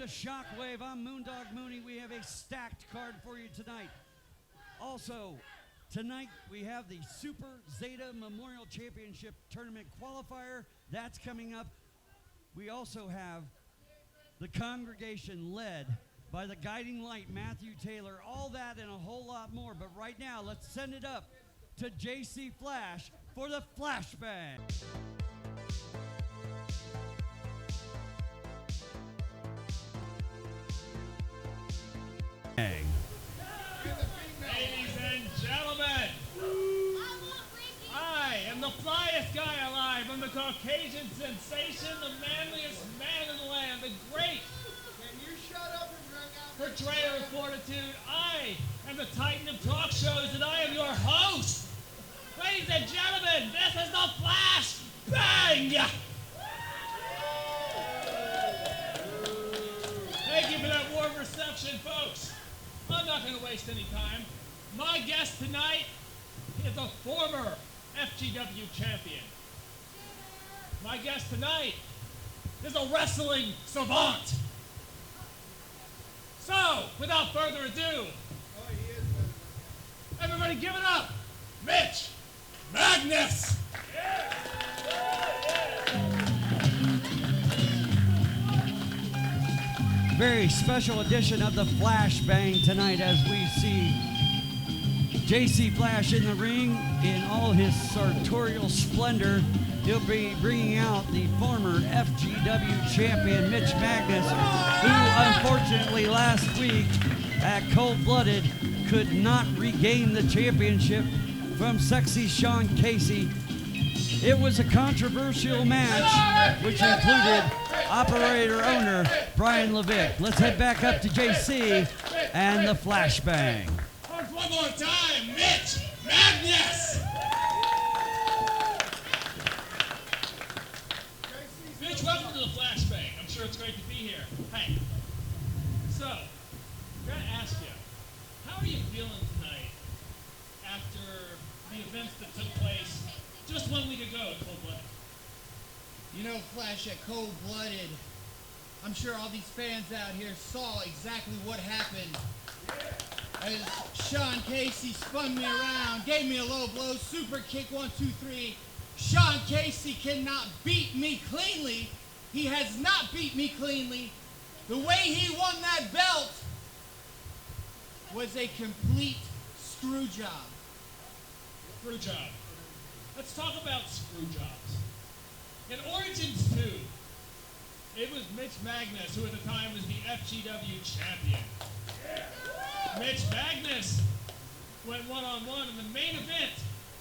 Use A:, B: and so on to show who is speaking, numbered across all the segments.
A: to Shockwave. I'm Moondog Mooney. We have a stacked card for you tonight. Also, tonight we have the Super Zeta Memorial Championship Tournament Qualifier. That's coming up. We also have the congregation led by the guiding light, Matthew Taylor. All that and a whole lot more. But right now, let's send it up to JC Flash for the flashbang.
B: Ladies and gentlemen, I am the flyest guy alive. I'm the Caucasian sensation, the manliest man in the land, the great.
C: Can you shut up and drink out?
B: Portrayer of fortitude. I am the titan of talk shows, and I am your host. Ladies and gentlemen, this is the Flash Bang! Thank you for that warm reception, folks. I'm not going to waste any time. My guest tonight is a former FGW champion. My guest tonight is a wrestling savant. So, without further ado, everybody give it up, Mitch Magnus!
A: Very special edition of the Flashbang tonight as we see JC Flash in the ring in all his sartorial splendor. He'll be bringing out the former FGW champion Mitch Magnus, who unfortunately last week at Cold Blooded could not regain the championship from sexy Sean Casey. It was a controversial match which included operator-owner Brian Levick. Let's head back up to JC and the Flashbang.
B: One more time, Mitch Magnus! Mitch, welcome to the Flashbang. I'm sure it's great to be here. Hey, so, I'm going to ask you, how are you feeling tonight after the events that took place just 1 week ago at Cold Blooded?
C: You know, Flash, at Cold Blooded, I'm sure all these fans out here saw exactly what happened. As Sean Casey spun me around, gave me a low blow, super kick, 1, 2, 3. Sean Casey cannot beat me cleanly. He has not beat me cleanly. The way he won that belt was a complete screw job.
B: Screw job. Let's talk about screw jobs. In Origins 2, it was Mitch Magnus, who at the time was the FGW champion. Mitch Magnus went one-on-one in the main event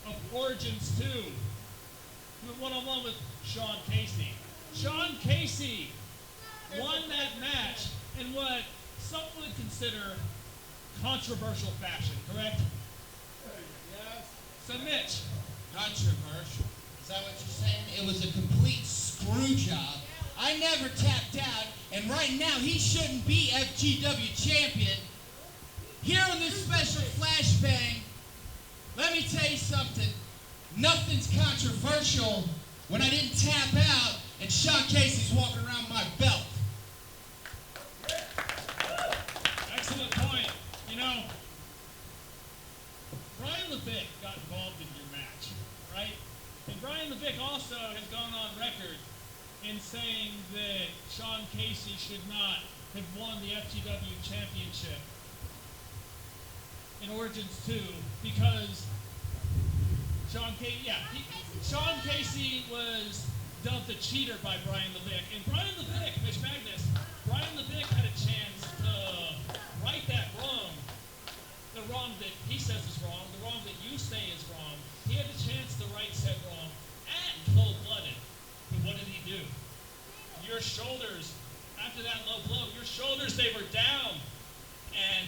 B: of Origins 2. He went one-on-one with Sean Casey. Sean Casey won that match in what some would consider controversial fashion, correct?
C: Yes.
B: So Mitch.
C: Controversial. Is that what you're saying? It was a complete screw job. I never tapped out, and right now he shouldn't be FGW champion. Here on this special flashbang, let me tell you something. Nothing's controversial when I didn't tap out and Sean Casey's walking around my belt.
B: Excellent point. You know, Brian Levick got involved in your match, right? And Brian Levick also has gone on record in saying that Sean Casey should not have won the FGW championship in Origins 2 because Sean Casey was dubbed a cheater by Brian Levick. And Brian Levick, Mitch Magnus, Brian Levick had a chance to right that wrong. The wrong that he says is wrong, the wrong that you say is wrong. He had a chance to right said wrong at Cold Blooded. But what did he do? Your shoulders, after that low blow, your shoulders, they were down. And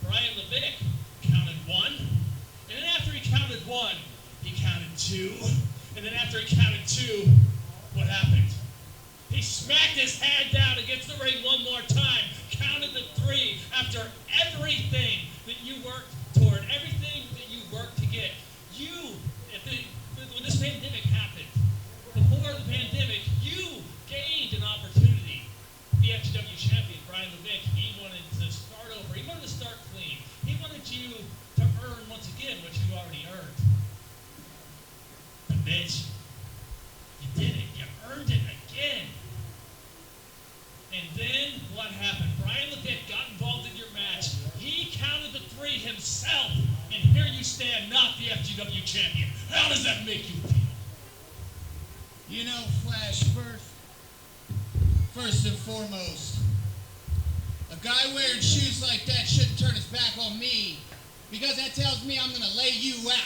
B: Brian Levick counted 1. And then after he counted 1, he counted 2. And then after he counted 2, what happened? He smacked his hand down against the ring one more time, counted the 3 after everything that you worked toward, everything that you worked to get. When this pandemic happened, before the pandemic, you gained an opportunity, the FGW champion. champion. How does that make you feel?
C: You know, Flash, first and foremost, a guy wearing shoes like that shouldn't turn his back on me, because that tells me I'm going to lay you out.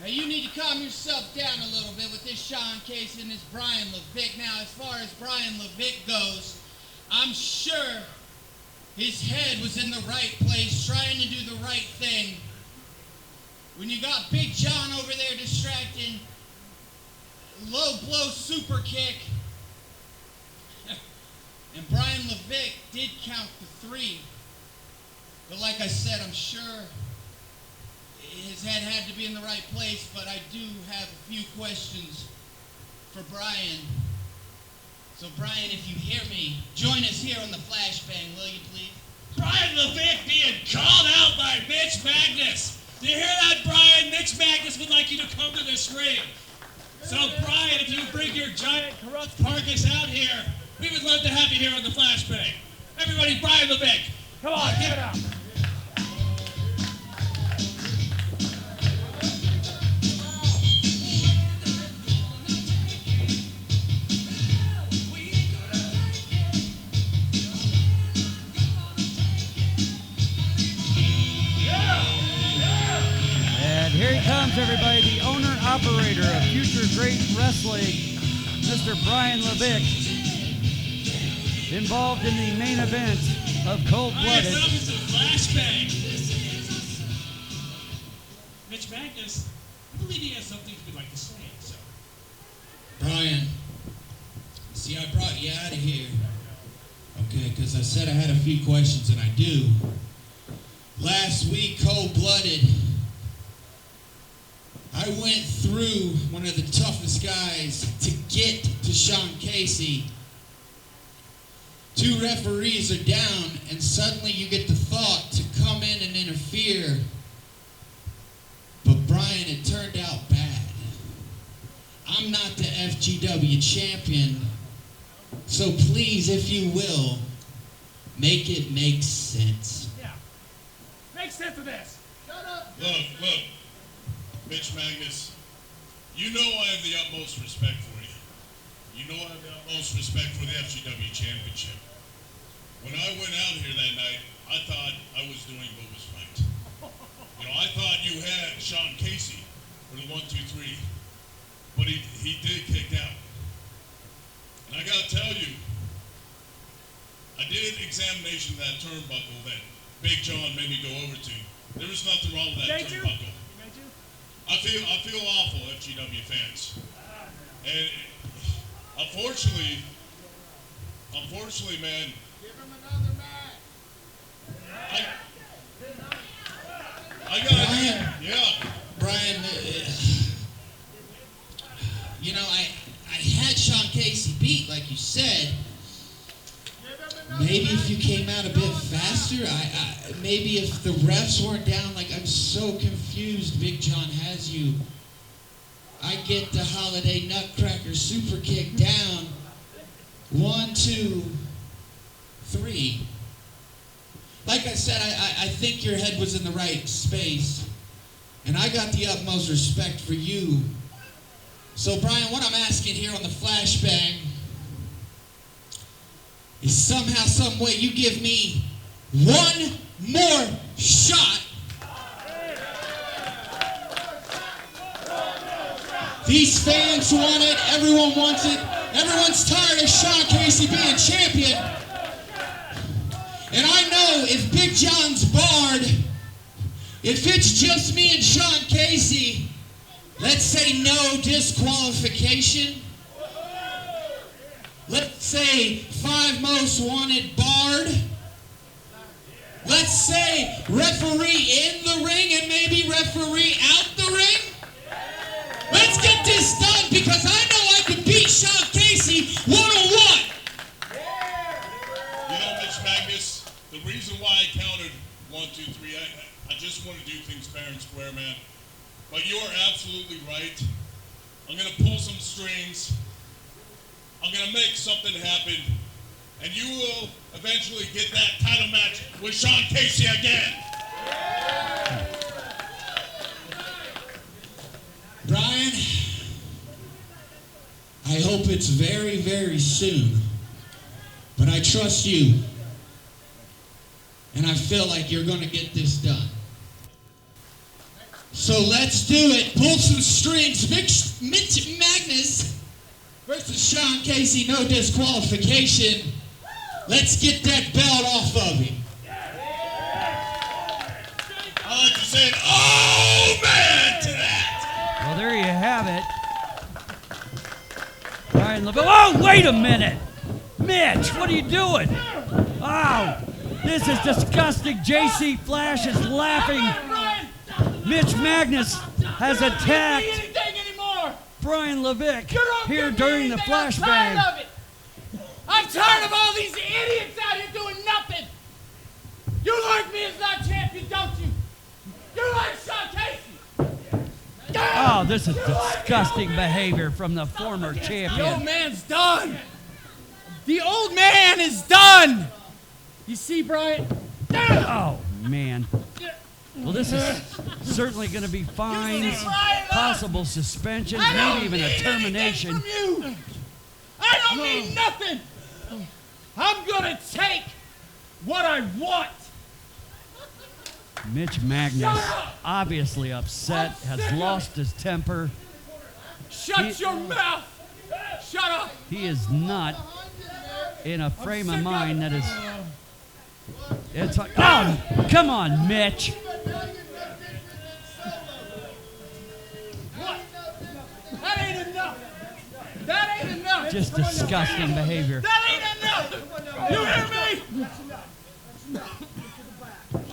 C: Now, you need to calm yourself down a little bit with this Sean Casey and this Brian Levick. Now, as far as Brian Levick goes, I'm sure his head was in the right place, trying to do the right thing. When you got Big John over there distracting, low blow super kick, and Brian Levick did count the 3. But like I said, I'm sure his head had to be in the right place, but I do have a few questions for Brian. So Brian, if you hear me, join us here on the Flashbang, will you please?
B: Brian Levick being called out by Mitch Magnus. Do you hear that, Brian? Mitch Magnus would like you to come to this ring. So Brian, if you bring your giant corrupt carcass out here, we would love to have you here on the Flashbang. Everybody, Brian Levick. Come on, give it up.
A: Here he comes, everybody, the owner-operator of Future Great Wrestling, Mr. Brian Levick, involved in the main event of Cold-Blooded.
B: Welcome to the Flashbang. Mitch Magnus, I believe he has something he'd like to say. So.
C: Brian, see, I brought you out of here. Okay, because I said I had a few questions, and I do. Last week, Cold-Blooded, I went through one of the toughest guys to get to Sean Casey. 2 referees are down, and suddenly you get the thought to come in and interfere. But Brian, it turned out bad. I'm not the FGW champion, so please, if you will, make it make sense.
B: Yeah. Make sense of this.
C: Shut up.
D: Look. Mitch Magnus, you know I have the utmost respect for you. You know I have the utmost respect for the FGW Championship. When I went out here that night, I thought I was doing what was right. You know, I thought you had Sean Casey for the 1, 2, 3, but he did kick out. And I gotta tell you, I did an examination of that turnbuckle that Big John made me go over to. There was nothing wrong with that turnbuckle. I feel awful, FGW fans. And unfortunately, man.
C: Give him another match.
D: I got
C: Brian.
D: Yeah.
C: Brian, you know, I had Sean Casey beat, like you said. Maybe if you came out a bit faster, maybe if the refs weren't down, like I'm so confused Big John has you. I get the Holiday Nutcracker super kick down. 1, 2, 3. Like I said, I think your head was in the right space. And I got the utmost respect for you. So Brian, what I'm asking here on the Flashbang is somehow, some way, you give me one more shot. These fans want it. Everyone wants it. Everyone's tired of Sean Casey being champion. And I know if Big John's barred, if it's just me and Sean Casey, let's say no disqualification. Let's say 5 most wanted barred. Let's say referee in the ring and maybe referee out the ring. Let's get this done because I know I can beat Sean Casey 1-on-1.
D: You know, Mitch Magnus, the reason why I counted 1, 2, 3, I just want to do things fair and square, man. But you are absolutely right. I'm going to pull some strings. I'm going to make something happen, and you will eventually get that title match with Sean Casey again.
E: hope it's very, very soon. But I trust you. And I feel like you're going to get this done. So let's do it. Pull some strings. Mitch Magnus versus Sean Casey. No disqualification. Let's get that belt off of him.
D: I like to say, oh man, to that.
A: Well, there you have it. Brian Levick. Oh, wait a minute. Mitch, what are you doing? Oh, this is disgusting. JC Flash is laughing. Mitch Magnus has attacked Brian Levick here during the flashbang.
C: I'm tired of all these idiots out here doing nothing. You like me as our champion, don't you? You like Sean Casey.
A: Oh, this is disgusting behavior from the former
C: The old
A: champion.
C: man's done. The old man is done. You see, Brian?
A: Oh, man. Well, this is certainly going to be fines, possible suspensions, maybe even a termination.
C: From you. I don't need nothing. I'm gonna take what I want.
A: Mitch Magnus, obviously upset, has lost his temper.
C: Shut your mouth. Shut up.
A: He is not in a frame of mind that is... It's like, oh, come on, Mitch.
C: What? That ain't enough. That ain't enough.
A: Just disgusting behavior.
C: That ain't enough. You hear me?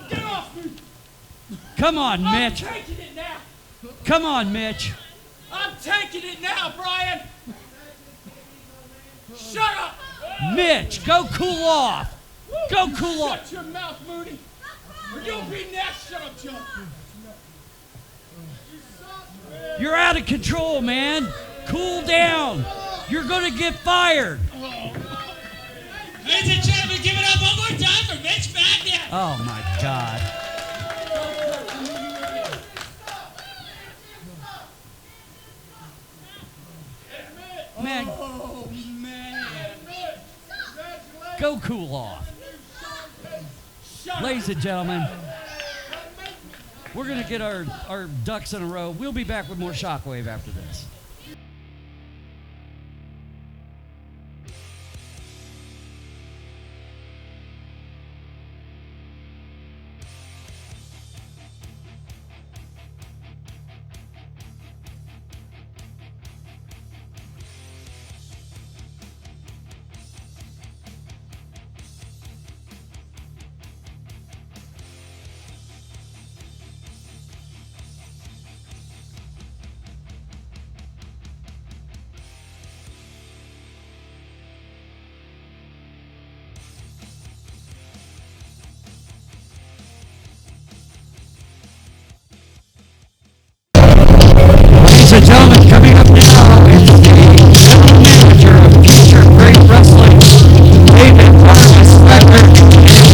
C: Get off me.
A: Come on, Mitch.
C: I'm taking it now.
A: Come on, Mitch.
C: I'm taking it now, Brian. Shut up.
A: Mitch, go cool off. Go cool off.
C: Shut your mouth, Moody. Or you'll be next. Shut up, John.
A: You're out of control, man. Cool down. You're going to get fired.
E: Ladies and gentlemen, give it up one more time for Mitch Magnus.
A: Oh, my God. Man,
C: Oh, man.
A: go cool off.
C: Shut
A: Ladies and gentlemen, we're going to get our ducks in a row. We'll be back with more Shockwave after this. Ladies and gentlemen, coming up now is the general manager of Future Great Wrestling, David Vargas, and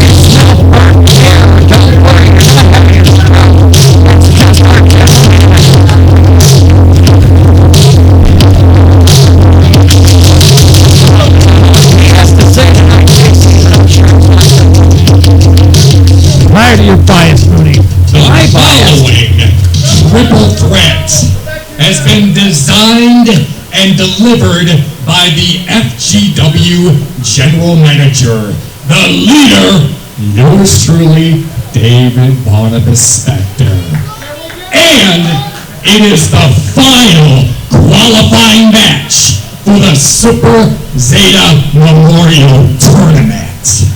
A: his self-burnt hair. Don't worry, you're not having a stroke. It's just our general manager. He has to say tonight, Casey, but I'm sure it's not.
F: Prior to your bias, Moody.
A: My bias.
F: Triple Threat has been designed and delivered by the FGW General Manager, the leader, yours truly, David Barnabas Spector. And it is the final qualifying match for the Super Zeta Memorial Tournament.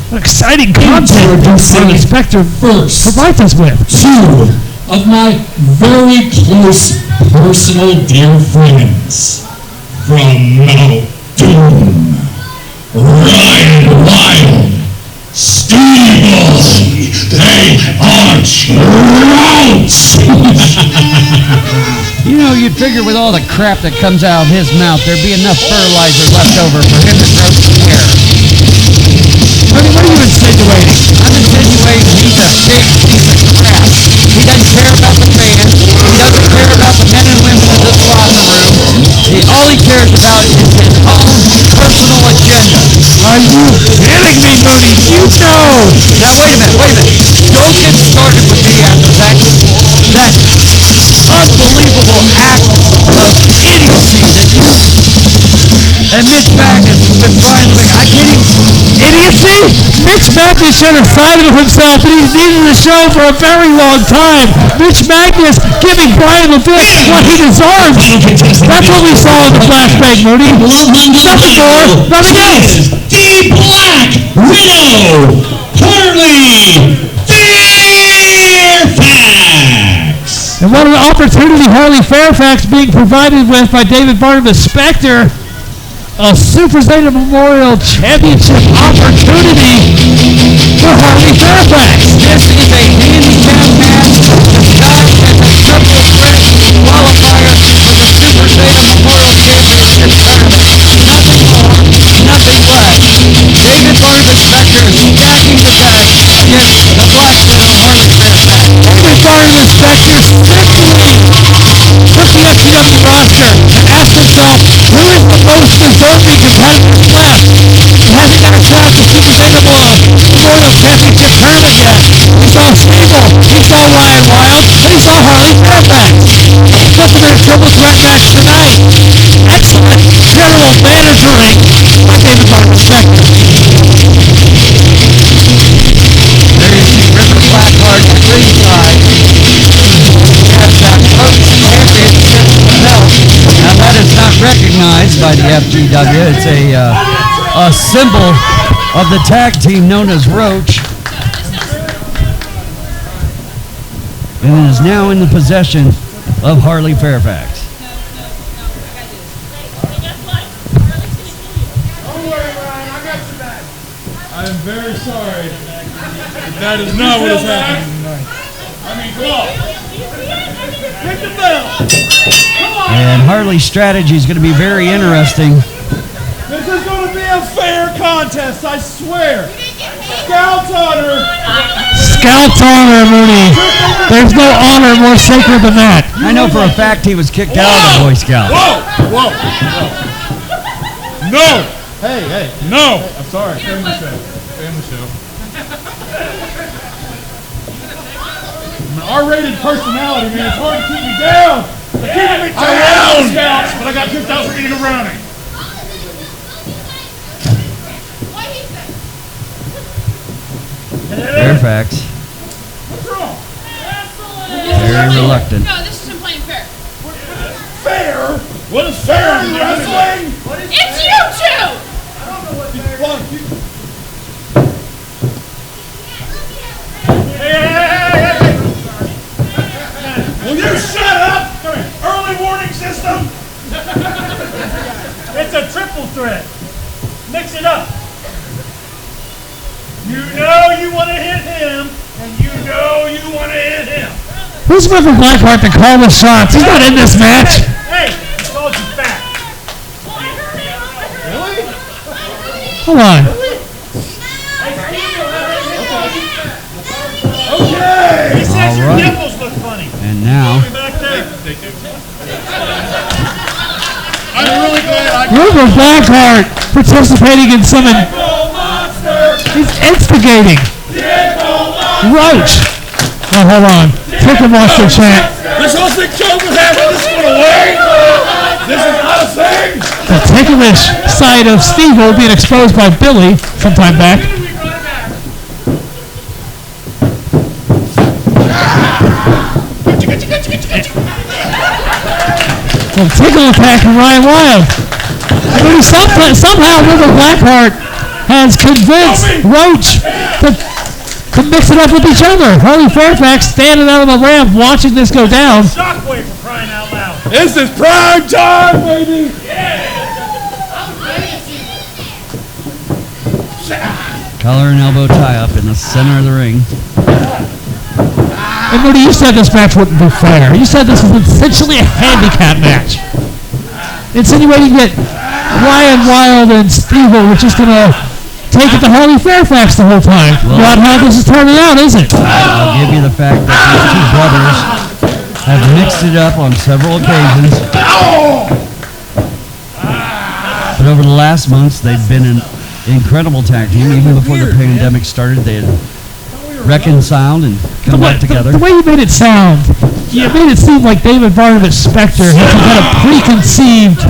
G: What exciting content Barnabas Spector
F: First,
G: provides us with.
F: two of my very close personal dear friends from Mount Doom, Ryan Wild, Steve Aussie, they are trouts.
A: You know, you'd figure with all the crap that comes out of his mouth, there'd be enough fertilizer left over for him to grow some hair.
G: What are you insinuating?
A: I'm insinuating he's a big piece of crap. He doesn't care about the fans. He doesn't care about the men and women in this locker room. All he cares about is his
G: Are you kidding me, Moody? You know.
A: Now, wait a minute. Don't get started with me after that unbelievable act of idiocy that you and Mitch Magnus with Brian Levick. I can't even...
G: Idiocy? Mitch Magnus showed a side of himself that he's needed the show for a very long time. Mitch Magnus giving Brian Levick what he deserves. That's what we saw in the flashback, Moody. Nothing more, nothing else.
F: The Black Widow, Harley Fairfax.
G: And what an opportunity Harley Fairfax being provided with by David Barnabas Spector. A Super Zeta Memorial Championship opportunity for Harley Fairfax.
A: This is a handicap match disguised as a triple threat qualifier for the Super Zeta Memorial Championship tournament. Nothing more, nothing less. David Barnabas Spector is stacking the deck against the Black Widow Harley Fairfax.
G: David Barnabas Spector simply took the FGW roster and asked himself, who is the most deserving competitor left? He hasn't got a shot at the Super Zeta Memorial Championship tournament yet. He saw Stable, he saw Ryan Wild, and he saw Harley Fairfax. Looking at a triple threat match tonight. Excellent general managering by David Barnabas Spector.
A: There you see River Blackheart at ringside. He has that Coach Championship belt. Now that is not recognized by the FGW. It's a symbol of the tag team known as Roach. And it is now in the possession of Harley Fairfax.
H: I am very sorry. That is not what is happening tonight. I mean, come on. Hit the bell. Come on.
A: And Harley's strategy is going to be very interesting.
H: This is going to be a fair contest, I swear. Scout's honor.
G: Scout's honor, Mooney. There's no honor more sacred than that.
A: I know for a fact he was kicked out of the Boy Scouts.
H: Whoa. No. Hey. No. I'm sorry. Family show. I'm an R-rated personality, man. It's hard to keep me down. They're keeping me down. Scouts, but I got kicked out for eating a brownie.
A: Fairfax.
H: What's wrong?
A: Very reluctant.
I: No, this isn't playing fair.
H: Fair? What is fair in wrestling?
I: It's you two!
H: Hey. Will you shut up? Early warning system? It's a triple threat. Mix it up. You know you want to hit him, and you know you want to hit him.
G: Who's River Blackheart to call the shots? He's not in this match.
H: Hey, I called you fat. Really?
G: Hold on.
H: Okay. He says your
A: All right.
H: nipples look funny.
A: And now,
H: Back there. I'm really glad
G: River Blackheart participating in some. He's instigating. Roach. Now hold on. Ticket Monster chant.
H: this whole thing was happening. This went away. This is not a thing.
G: The ticklish side of Steve-O being exposed by Billy sometime back. Well, tickle attack from Ryan Wild. I mean, somehow River Blackheart has convinced Roach to mix it up with each other. Harley Fairfax standing out on the ramp watching this go down.
H: Shockwave for crying out loud. This is prime time, baby.
A: collar and elbow tie-up in the center of the ring.
G: And Moody, you said this match wouldn't be fair. You said this was essentially a handicap match. Insinuating that Ryan Wild and Steve-O were just going to take it to Harley Fairfax the whole time.
A: Well,
G: Not how this is turning out, is it?
A: I'll give you the fact that these two brothers have mixed it up on several occasions. But over the last months, they've been in incredible tag team. Even before the pandemic started, they had reconciled and come back together.
G: The way you made it sound, you made it seem like David Barnabas Spector had a preconceived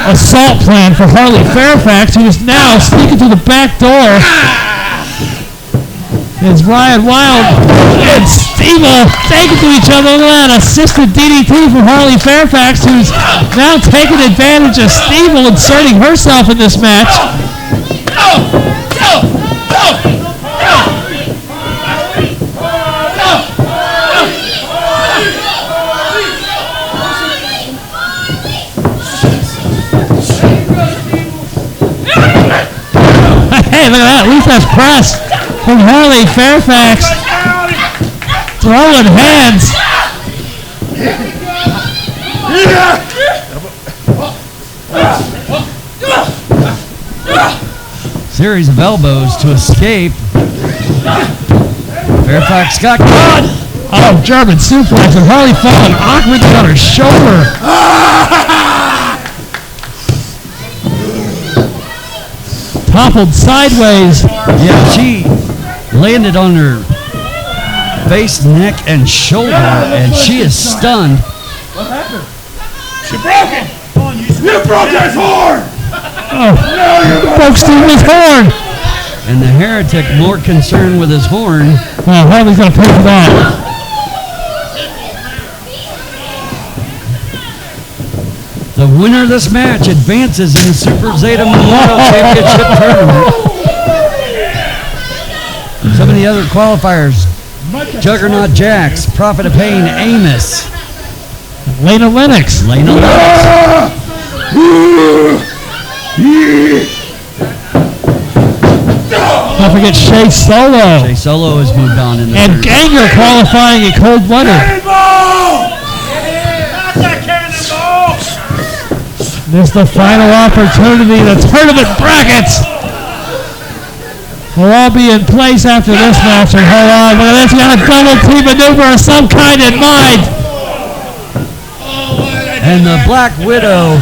G: assault plan for Harley Fairfax, who is now sneaking through the back door. It's Ryan Wild and Steve-O taking to each other. Look at that assisted DDT from Harley Fairfax, who's now taking advantage of Steve-O inserting herself in this match. Hey, look at that. At least that's press from Harley Fairfax. Throwing hands.
A: Series of elbows to escape. Fairfax got caught.
G: Oh, German suplex, and Harley falling awkwardly on her shoulder. Toppled sideways.
A: Yeah, she landed on her face, neck, and shoulder, and she is stunned.
H: What happened? She broke it! You broke his horn!
G: Oh, broke Stevie's horn.
A: And the heretic more concerned with his horn.
G: Oh, Harley's going to pay for that.
A: The winner of this match advances in the Super Zeta Memorial Championship Tournament. Some of the other qualifiers: Juggernaut Jax, Prophet of Pain Amos,
G: Lena Lennox. Don't forget Shea Solo.
A: Shea Solo has moved on in the
G: and
A: third.
G: Ganger qualifying at cold-blooded. This is the final opportunity. The tournament brackets will all be in place after this match. And hold on, look at this. You got a double team maneuver of some kind in mind.
A: And the Black Widow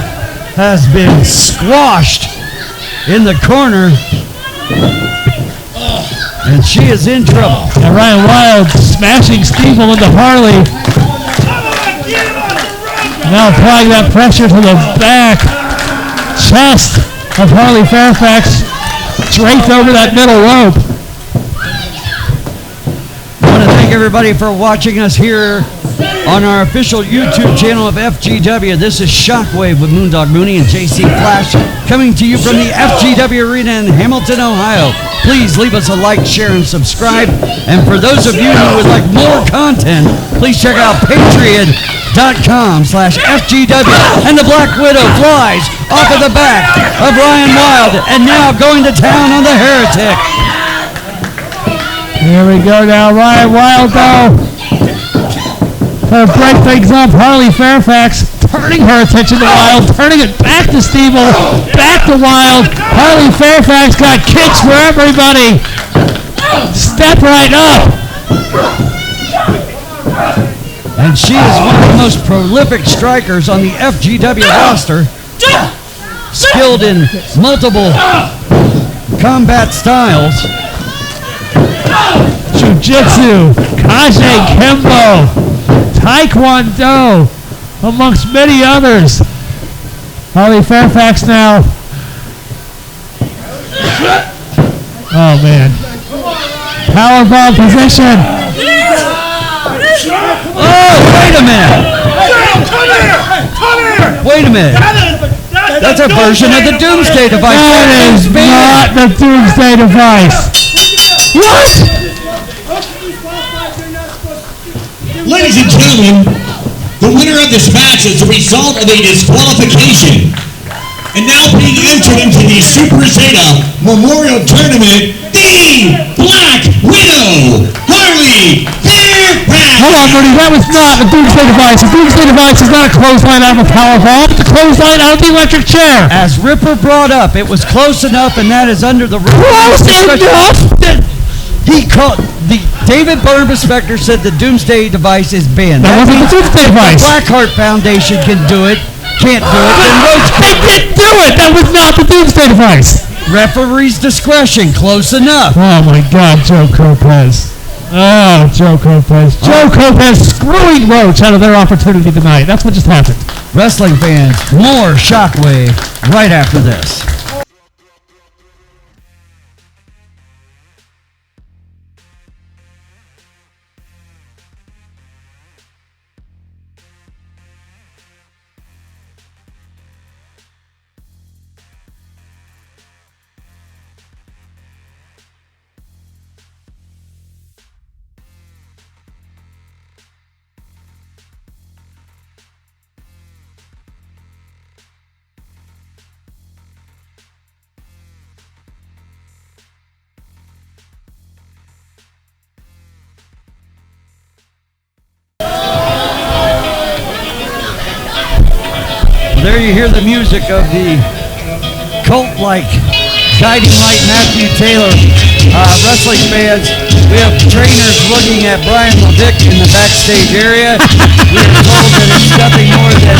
A: has been squashed in the corner. And she is in trouble.
G: And Ryan Wild smashing Steeple into Harley. Now applying that pressure to the back chest of Harley Fairfax, draped over that middle rope.
A: I want to thank everybody for watching us here on our official YouTube channel of FGW. This is Shockwave with Moondog Mooney and JC Flash, coming to you from the FGW Arena in Hamilton, Ohio. Please leave us a like, share, and subscribe. And for those of you who would like more content, please check out patreon.com/FGW. And the Black Widow flies off of the back of Ryan Wild, and now going to town on the Heretic.
G: Here we go now, Ryan Wild though. To break things up, Harley Fairfax turning her attention to Wild, turning it back to Steeple, back to Wild. Harley Fairfax got kicks for everybody. Step right up.
A: And she is one of the most prolific strikers on the FGW roster, skilled in multiple combat styles.
G: Jiu-Jitsu, Kaje Kembo, Taekwondo, amongst many others. Harley Fairfax now. Oh man. Powerbomb position.
A: Oh, wait a minute. Wait a minute. That's a version of the Doomsday Device.
G: That is not the Doomsday Device. What?
E: Ladies and gentlemen, the winner of this match is the result of a disqualification. And now being entered into the Super Zeta Memorial Tournament, the Black Widow, Harley Fairfax.
G: Hold on, Bernie, that was not the Doomsday Device. The Doomsday Device is not a clothesline out of a powerbomb. It's a clothesline out of the electric chair.
A: As Ripper brought up, it was close enough, and that is under the rules.
G: Close enough?
A: He called David Barnabas Spector said the Doomsday Device is banned.
G: That wasn't the Doomsday Device.
A: The Blackheart Foundation can do it, can't do it. And
G: They didn't do it. That was not the Doomsday Device.
A: Referee's discretion, close enough.
G: Oh my God, Joe Lopez. Oh, Joe Lopez. Joe Lopez screwing Roach out of their opportunity tonight. That's what just happened.
A: Wrestling fans, more Shockwave right after this. There you hear the music of the cult-like guiding light Matthew Taylor. Wrestling fans, we have trainers looking at Brian Levick in the backstage area. We are told that it's nothing more than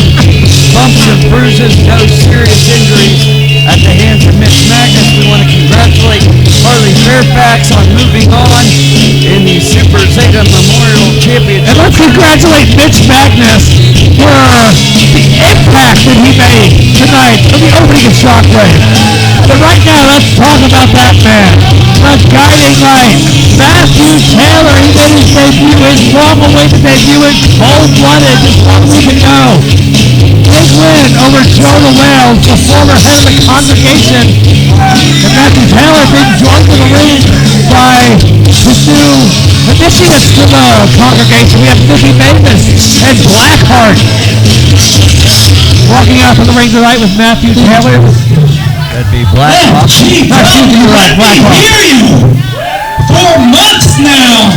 A: bumps and bruises, no serious injuries at the hands of Mitch Magnus. We want to congratulate Harley Fairfax on moving on in the Super Zeta Memorial Championship.
G: And let's congratulate Mitch Magnus for the impact that he made tonight for the opening of Shockwave. But right now, let's talk about that man. The guiding light, Matthew Taylor. He made his debut, his long-awaited debut in Cold-Blooded just 1 week ago. Big win over Joe the Whale, the former head of the congregation. And Matthew Taylor being joined in the ring by his new initiates to the congregation. We have Mitch Magnus and Blackheart walking out from the ring tonight with Matthew Taylor.
A: That'd be Blackhawk.
G: Right, Blackhawk.
E: I hear you for months now.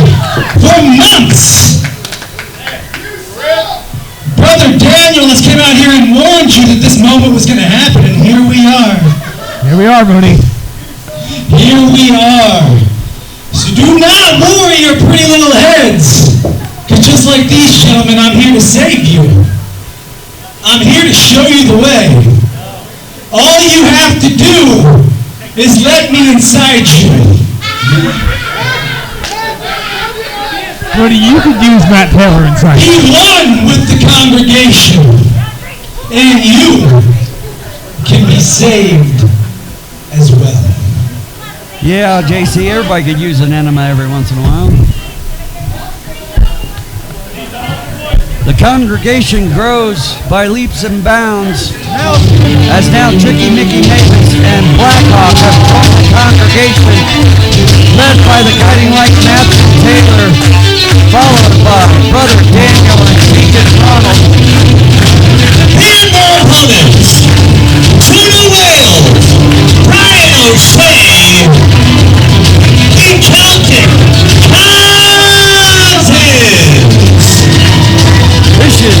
E: For months. Brother Daniel has came out here and warned you that this moment was going to happen, and here we are.
G: Here we are, Mooney.
E: Here we are. So do not worry your pretty little heads, because just like these gentlemen, I'm here to save you. I'm here to show you the way. All you have to do is let me inside you.
G: Mooney, you could use Matt Taylor inside.
E: He won with the congregation, and you can be saved as well.
A: Yeah, JC, everybody could use an enema every once in a while. The congregation grows by leaps and bounds as now Tricky Mickey Mavis and Blackhawk have joined the congregation led by the guiding light Matthew Taylor, followed by Brother Daniel and Deacon Ronald.
E: And more opponents, Tuna Wales, Brian O'Shea, and Celtic Cousins.
A: This should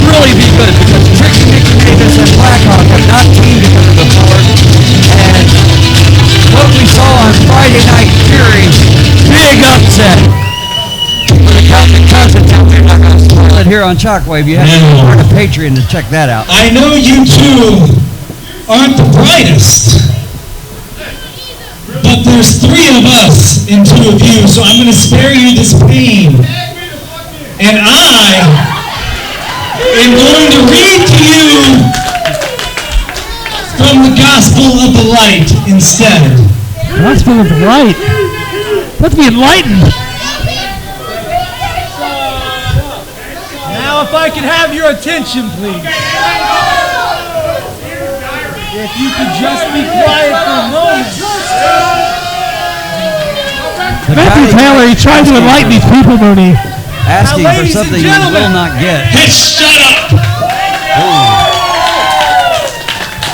A: really be good because Tricky Mickey Mavis and Blackhawk have not teamed together before. And what we saw on Friday Night Fury, big upset for the Celtic Cousins. We're not going to spoil it here on Shockwave. You have to go to Patreon to check that out.
E: I know you two aren't the brightest, but there's 3 of us and 2 of you, so I'm going to spare you this pain. And I am going to read to you from the Gospel of the Light instead.
G: Gospel of the Light? Let's be enlightened.
H: Now, if I could have your attention, please. If you could just be quiet for a moment.
G: Matthew Taylor, he tried to enlighten these people, Mooney.
A: Asking
H: Now,
A: for
H: ladies and
A: something you
H: gentlemen.
A: will not get.
E: Hey, shut up!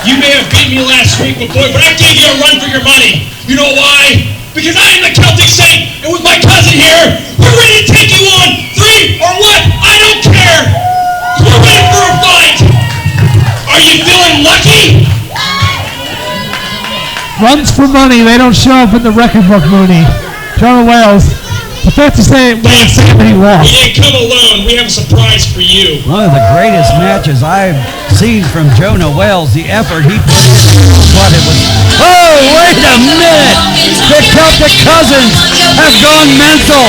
E: You may have beat me last week, but boy, but I gave you a run for your money. You know why? Because I am the Celtic Saint, and with my cousin here, we're ready to take you on 3 or what? I don't care. We're ready for a fight. Are you feeling lucky?
G: Runs for money, they don't show up in the record book, Mooney. John Wales. The fancy way of saying that he lost.
F: He didn't come alone. We have a surprise for you.
A: One of the greatest matches I've seen from Jonah Wells. The effort he put in, what it was. Oh, wait a minute! The Celtic Cousins have gone mental.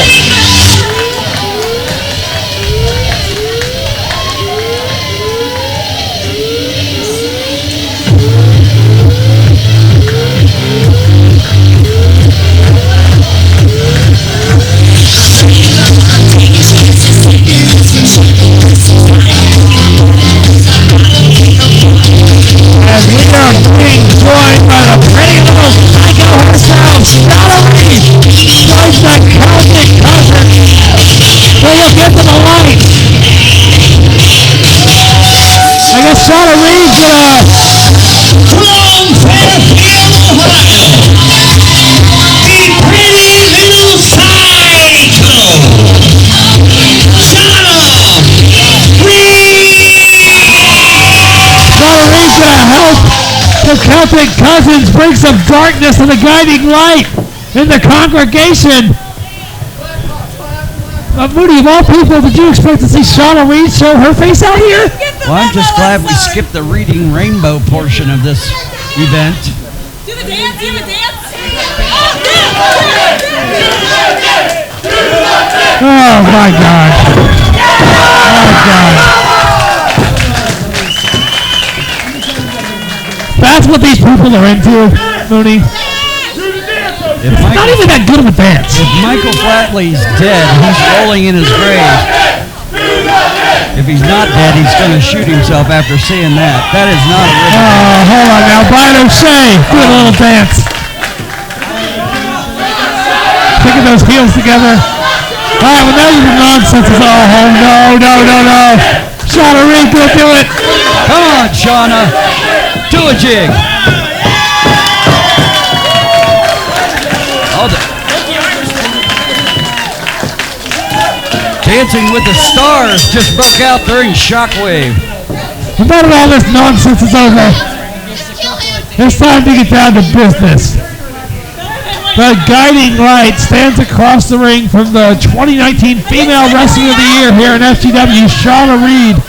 G: As we are being joined by the pretty little psycho herself, Shockwave, joins the Celtic Cousins. Will you give them a light? I guess Shockwave gonna...
E: From Fairfield, Ohio, the pretty little psycho,
G: Shockwave gonna help the Celtic Cousins bring some darkness and a guiding light in the congregation. Moody, of all people, did you expect to see Shauna Reed show her face out here?
A: Well, I'm just glad we skipped the Reading Rainbow portion of this event.
I: Do the dance, do the dance.
G: Oh my God. Oh God. That's what these people are into, Mooney. Not even that good of a dance.
A: If Michael Flatley's dead, he's rolling in his grave. If he's not dead, he's going to shoot himself after seeing that. That is not a river.
G: Oh, hold on now. Brian O'Shea, do a little dance. Kicking those heels together. All right, well, now you're nonsense. Oh, no. Shauna Reed, go do it.
A: Come on, Shauna. Do a jig. Dancing with the Stars just broke out during Shockwave.
G: Now that all this nonsense is over, it's time to get down to business. The guiding light stands across the ring from the 2019 Female Wrestler of the Year here in FGW, Shauna Reed.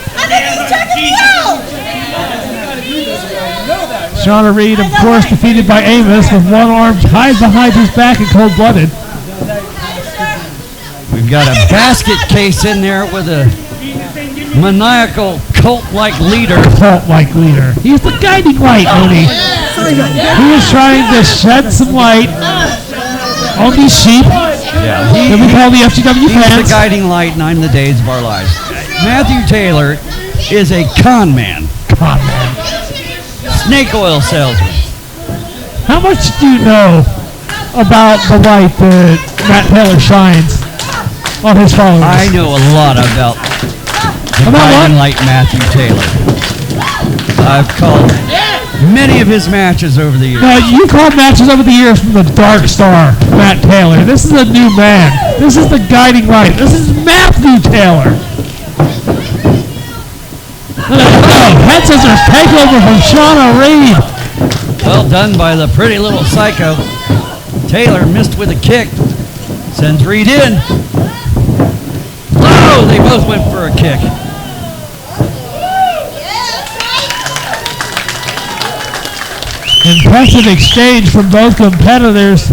G: Shauna Reed, of course, defeated by Amos with one arm tied behind his back and cold-blooded.
A: We've got a basket case in there with a maniacal cult-like leader.
G: Cult-like leader. He's the guiding light, Mooney. He is trying to shed some light on these sheep that we call the FGW fans.
A: He's the guiding light, and I'm the days of our lives. Matthew Taylor is a con man.
G: Con man.
A: Snake oil salesman.
G: How much do you know about the light that Matt Taylor shines on his followers?
A: I know a lot about the guiding light Matthew Taylor. I've called many of his matches over the years.
G: Now, you called matches over the years from the Dark Star, Matt Taylor. This is a new man. This is the guiding light. This is Matthew Taylor. Head scissors takeover from Shauna Reed.
A: Well done by the pretty little psycho. Taylor missed with a kick. Sends Reed in. Oh, they both went for a kick.
G: Impressive exchange from both competitors.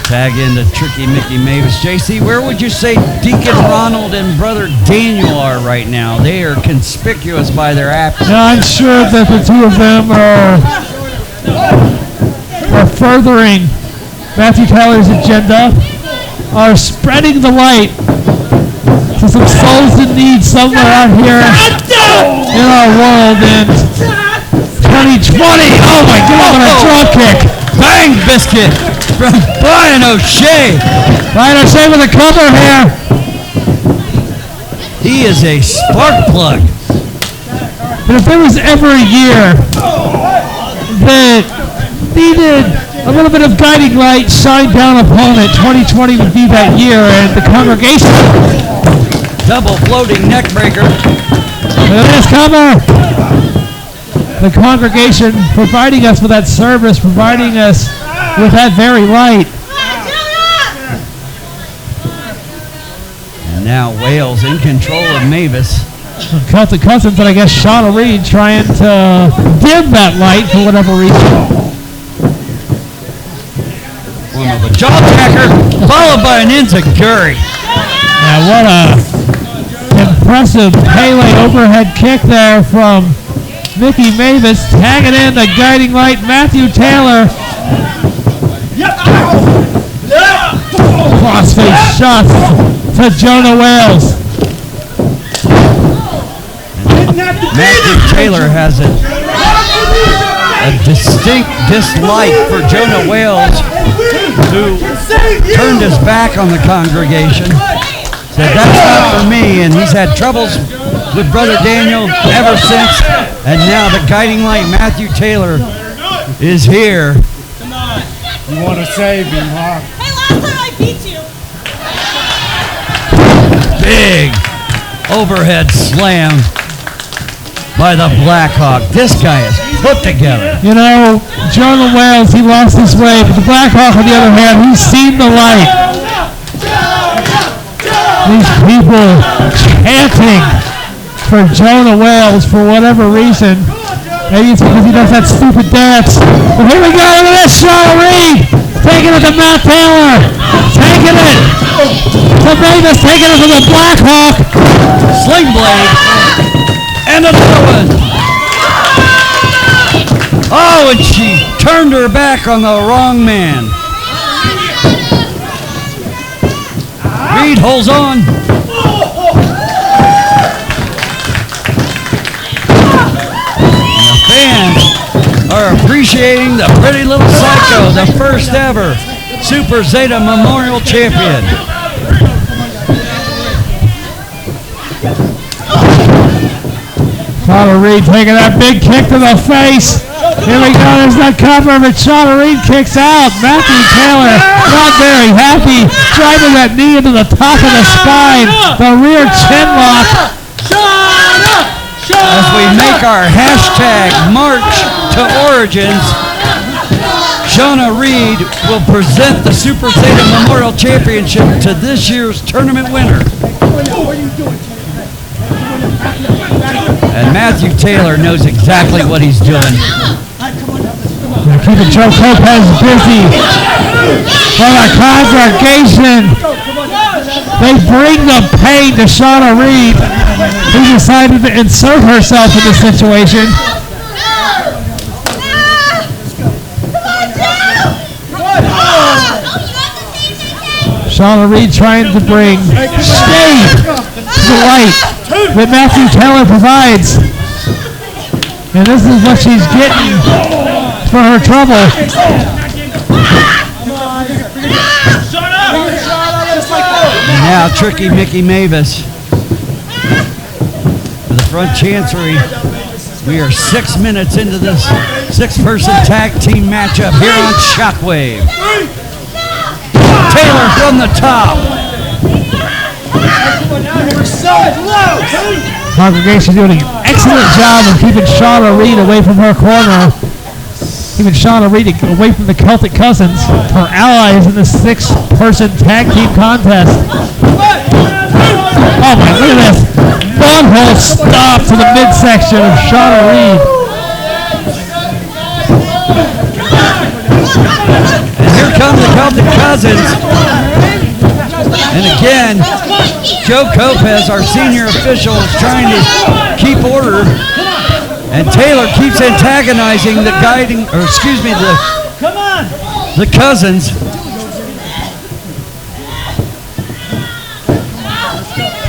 A: Tag into Tricky Mickey Mavis. JC, where would you say Deacon Ronald and Brother Daniel are right now? They are conspicuous by their absence.
G: Now, I'm sure that the two of them are furthering Matthew Taylor's agenda, are spreading the light to some souls in need somewhere out here in our world in 2020. Oh my God, what a drop kick.
A: Bang biscuit from Brian O'Shea.
G: Brian O'Shea with a cover here.
A: He is a spark plug.
G: But if there was ever a year that needed a little bit of guiding light shined down upon it, 2020 would be that year, and the congregation.
A: Double floating neck breaker.
G: Look at this cover. the congregation providing us with that service, providing us with that very light.
A: And now Wales in control of Mavis.
G: Celtic Cousins, and I guess Shauna Reed trying to dim that light for whatever reason.
A: One of a jawbreaker, followed by an enziguri.
G: Yeah, what a impressive Pele overhead kick there from Mickey Mavis, tagging in the guiding light, Matthew Taylor. Crossface shots to Jonah Wales.
A: Matthew Taylor has a distinct dislike for Jonah Wales, who turned his back on the congregation. Said, that's not for me, and he's had troubles with Brother Daniel ever since, and now the guiding light, Matthew Taylor, is here.
H: Come on. You want to save him, huh?
I: Hey, last time I beat you.
A: Big overhead slam by the Blackhawk. This guy is put together.
G: You know, Jonah Wales, he lost his way, but the Blackhawk, on the other hand, he's seen the light. These people chanting for Jonah Wales for whatever reason. Maybe it's because he does that stupid dance. But here we go, look at this, Shauna Reed taking it to Matt Taylor. Taking it to Mavis, taking it to the Blackhawk.
A: Sling blade. And another one. Oh, and she turned her back on the wrong man. Reed holds on. And the fans are appreciating the pretty little psycho, the first ever Super Zeta Memorial Champion.
G: Shauna Reed taking that big kick to the face. Here we go, there's that cover, but Shauna Reed kicks out. Matthew Taylor not very happy, driving that knee into the top of the spine. The rear chin lock.
A: As we make our hashtag March to Origins, Shauna Reed will present the Super Zeta Memorial Championship to this year's tournament winner. And Matthew Taylor knows exactly what he's doing.
G: They're keeping Joe Lopez busy for the congregation. They bring the pain to Shauna Reed, who decided to insert herself in the situation. Shauna Reed trying to bring shade to the light that Matthew Taylor provides. And this is what she's getting for her trouble.
A: And now Tricky Mickey Mavis for the front chancery. We are 6 minutes into this 6-person tag team matchup here on Shockwave. Taylor from the top.
G: Congregation doing an excellent job of keeping Shauna Reed away from her corner. Keeping Shauna Reed away from the Celtic Cousins, her allies in the 6-person tag team contest. Oh my, look at this. One-hole stop to the midsection of Shauna Reed.
A: And here come the Celtic Cousins. And again, Joe Lopez, our senior official, is trying to keep order. And Taylor keeps antagonizing the the Cousins.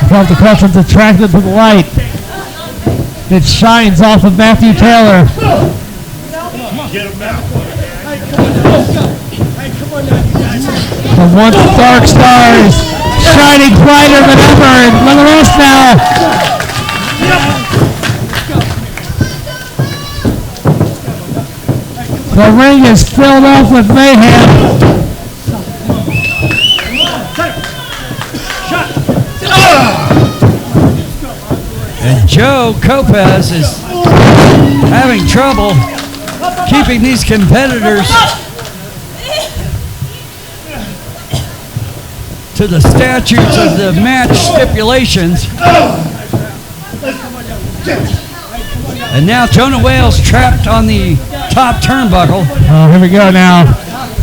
G: The Cousins attracted to the light. It shines off of Matthew Taylor. The once dark stars shining brighter than ever, and look at this now. The ring is filled up with mayhem.
A: And Joe Lopez is having trouble keeping these competitors to the statutes of the match stipulations. And now Jonah Wales trapped on the top turnbuckle.
G: Oh, here we go now.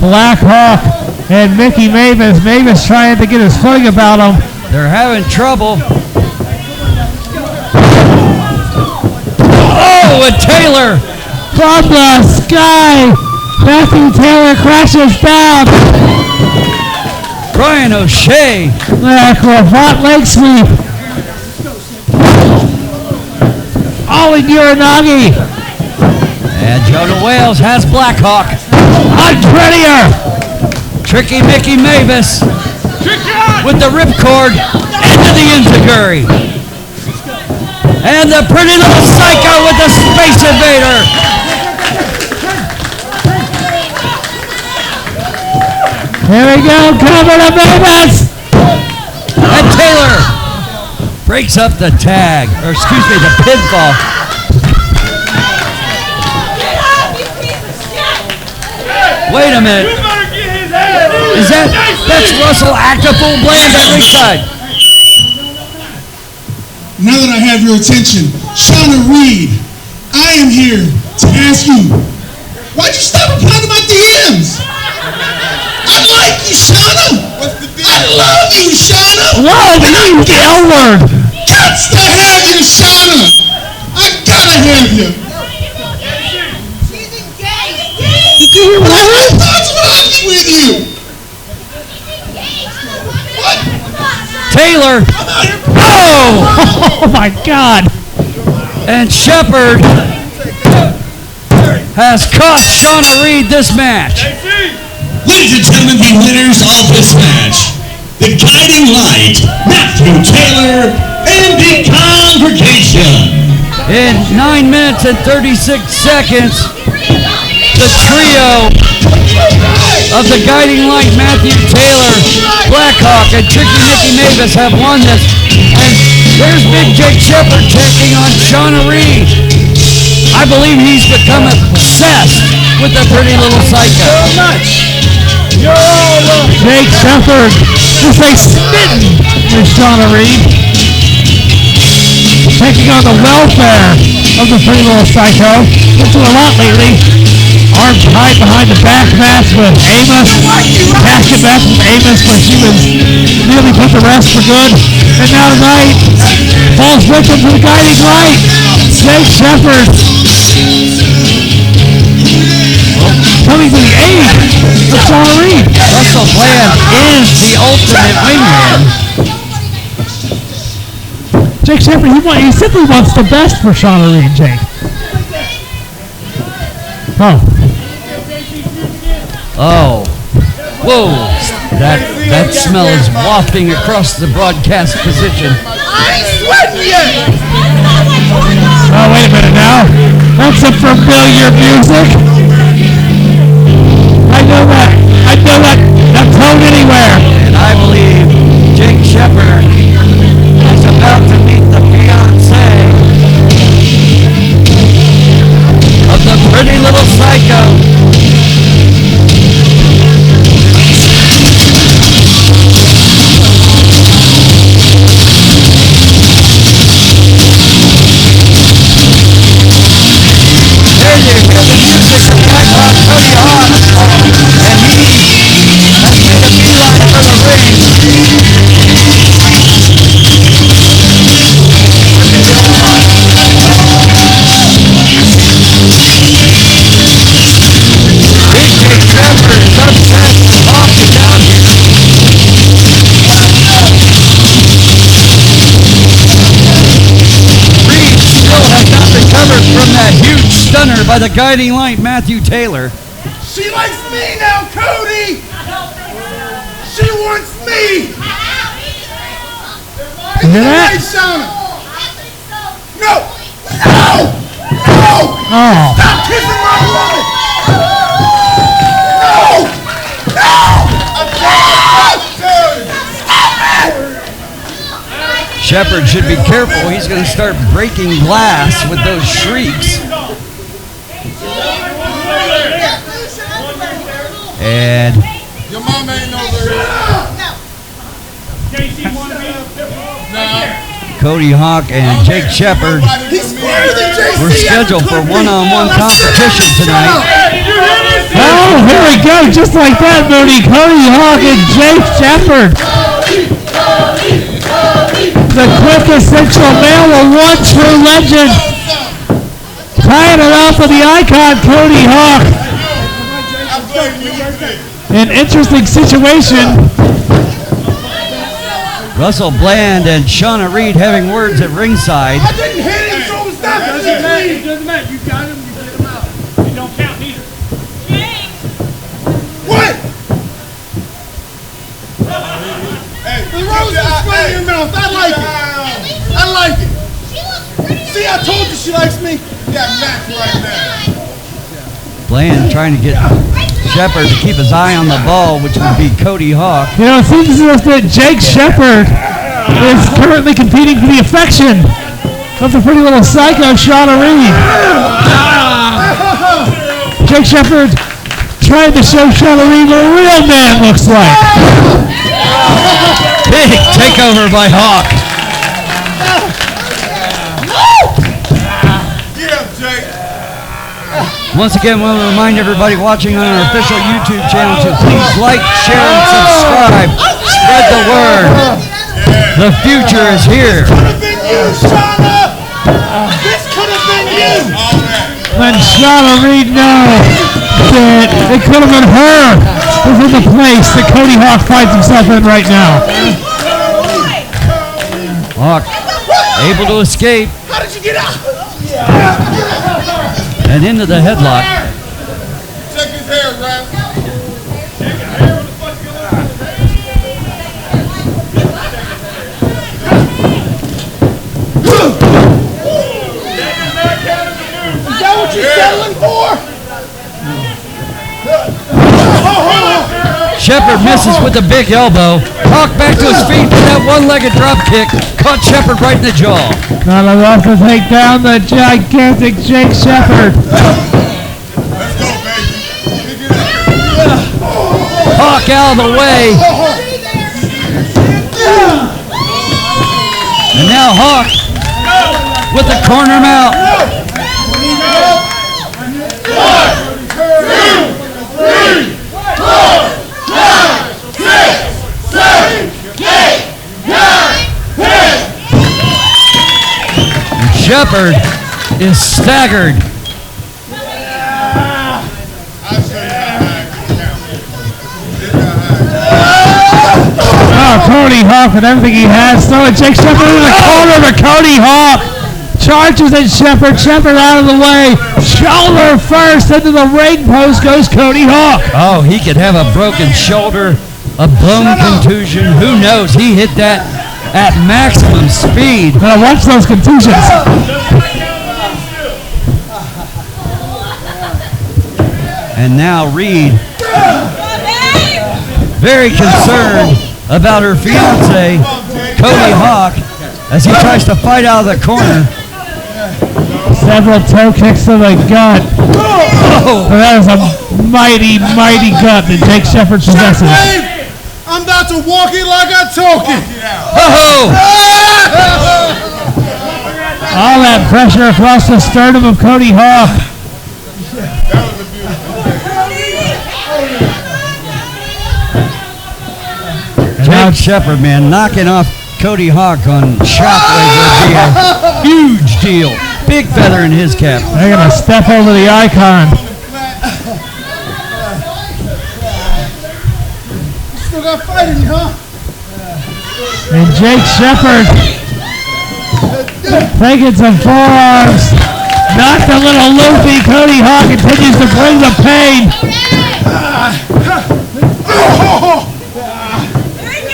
G: Black Hawk and Mickey Mavis. Mavis trying to get his footing about him.
A: They're having trouble. Oh, and Taylor.
G: From the sky, Matthew Taylor crashes down.
A: Brian O'Shea.
G: Cravat leg sweep. Ollie Uranagi.
A: And Jonah Wales has Blackhawk.
G: Unprettier.
A: Tricky Mickey Mavis with the ripcord into the enziguri. And the pretty little psycho with the Space Invader.
G: Here we go, cover to Mavis.
A: And Taylor breaks up the tag, or excuse me, the pinfall. Wait a minute. Is that's Russell Actiful Bland at ringside.
D: Now that I have your attention, Shauna Reed, I am here to ask you, why'd you stop replying to my DMs? I like you, Shauna. I love you, Shauna.
G: Love you, the L word.
D: Gots to have you, Shauna. I gotta have you.
G: Did you hear what I heard?
D: That's rocking with you. What?
A: Taylor.
G: Oh my God.
A: And Shepard has caught Shauna Reed this match.
E: Ladies and gentlemen, the winners of this match, the Guiding Light, Matthew Taylor, and the congregation.
A: In 9 minutes and 36 seconds, the trio of the Guiding Light, Matthew Taylor, Blackhawk, and Tricky Mickey Mavis have won this. And there's Big Jake Shepard taking on Shauna Reed. I believe he's become obsessed with the pretty little psycho.
G: Jake Shepard is a smitten with Shauna Reed. Taking on the welfare of the pretty little psycho. Been through a lot lately. Arm tied behind the back match with Amos. Casket match with Amos where she was nearly put to rest for good. And now tonight, falls victim to the Guiding Light. Jake Shepard coming to the aid of Shauna Reed.
A: Russell Bland is the ultimate wingman.
G: Jake Shepard, he simply wants the best for Shauna Reed, Jake.
A: Oh. Whoa. That smell is wafting across the broadcast position.
C: I ain't sweating yet.
G: Oh, wait a minute now. That's some familiar music. I know that tone anywhere.
A: And I believe Jake Shepard is about to meet the fiancé of the pretty little psycho. There you hear the music of Blackhawk Cody Hawk, and he has made a beeline for the ring. Big Jake Shepard is upset with Hawk is down here. Reed still has not recovered from that huge stunner by the Guiding Light, Matthew Taylor.
C: She likes me now, Cody. She wants me.
G: You hear that?
C: Hey, Shauna. No. No. No.
G: Oh.
C: Stop kissing my woman. No. No. Stop it.
A: Shepard should be careful. He's going to start breaking glass with those shrieks. And
H: Your mama ain't no
A: Cody Hawk and Jake Shepard were scheduled for one-on-one competition tonight.
G: Oh, here we go, just like that, Mooney. Cody Hawk and Jake Shepard. The quintessential male, a one true legend. Tying it off with the icon, Cody Hawk. An interesting situation.
A: Russell Bland and Shauna Reed having words at ringside.
H: I didn't hit him, so it's not doesn't matter. You got him, you get him out. You don't count either. What? Hey, the rose is in your mouth. I like it. I like it. See, I told you she likes me. You got Max right now.
A: Bland trying to get Shepard to keep his eye on the ball, which would be Cody Hawk.
G: You know, it seems as if that Jake Shepard is currently competing for the affection of the pretty little psycho Shauna Reed. Jake Shepard trying to show Shauna Reed what a real man looks like.
A: Big takeover by Hawk.
H: Yeah, Jake.
A: Once again, we want to remind everybody watching on our official YouTube channel to please like, share, and subscribe. Spread the word. The future is here.
H: Could have been you, Shauna. This could have been you.
G: When Shauna Reed knows that it could have been her within the place that Cody Hawk finds himself in right now.
A: Hawk able to escape.
H: How did you get out?
A: And into the headlock.
H: Check his hair, Rap. Is that what you're settling for?
A: Shepard misses with a big elbow. Hawk back to his feet with that one-legged drop kick. Caught Shepard right in the jaw.
G: Not enough to take down the gigantic Jake Shepard.
H: Let's go, baby.
A: Hawk out of the way. And now Hawk with the corner mount.
H: 1, 2, 3, 4, 5, 6, 7, 8, 9, 10.
A: Shepard is staggered.
G: Oh, Cody Hawk with everything he has. Throwing Jake Shepard in the corner to Cody Hawk. Charges at Shepard. Shepard out of the way. Shoulder first into the ring post goes Cody Hawk.
A: Oh, he could have a broken shoulder, a bone contusion. Who knows? He hit that at maximum speed.
G: Now watch those contusions.
A: And now Reed, very concerned about her fiance, Cody Hawk, as he tries to fight out of the corner.
G: Several toe kicks to the gut.
A: Oh,
G: That is a mighty, mighty gut that Jake Shepard possesses.
H: I'm about to walk it like I talk it.
A: oh,
G: All that pressure across the sternum of Cody Hawk.
A: Jake Shepard, man, knocking off Cody Hawk on Shockwave would be a huge deal. Big feather in his cap.
G: They're going to step over the icon.
H: Still got fight in you, huh?
G: And Jake Shepard taking some forearms. Knocked a little loopy. Cody Hawk continues to bring the pain.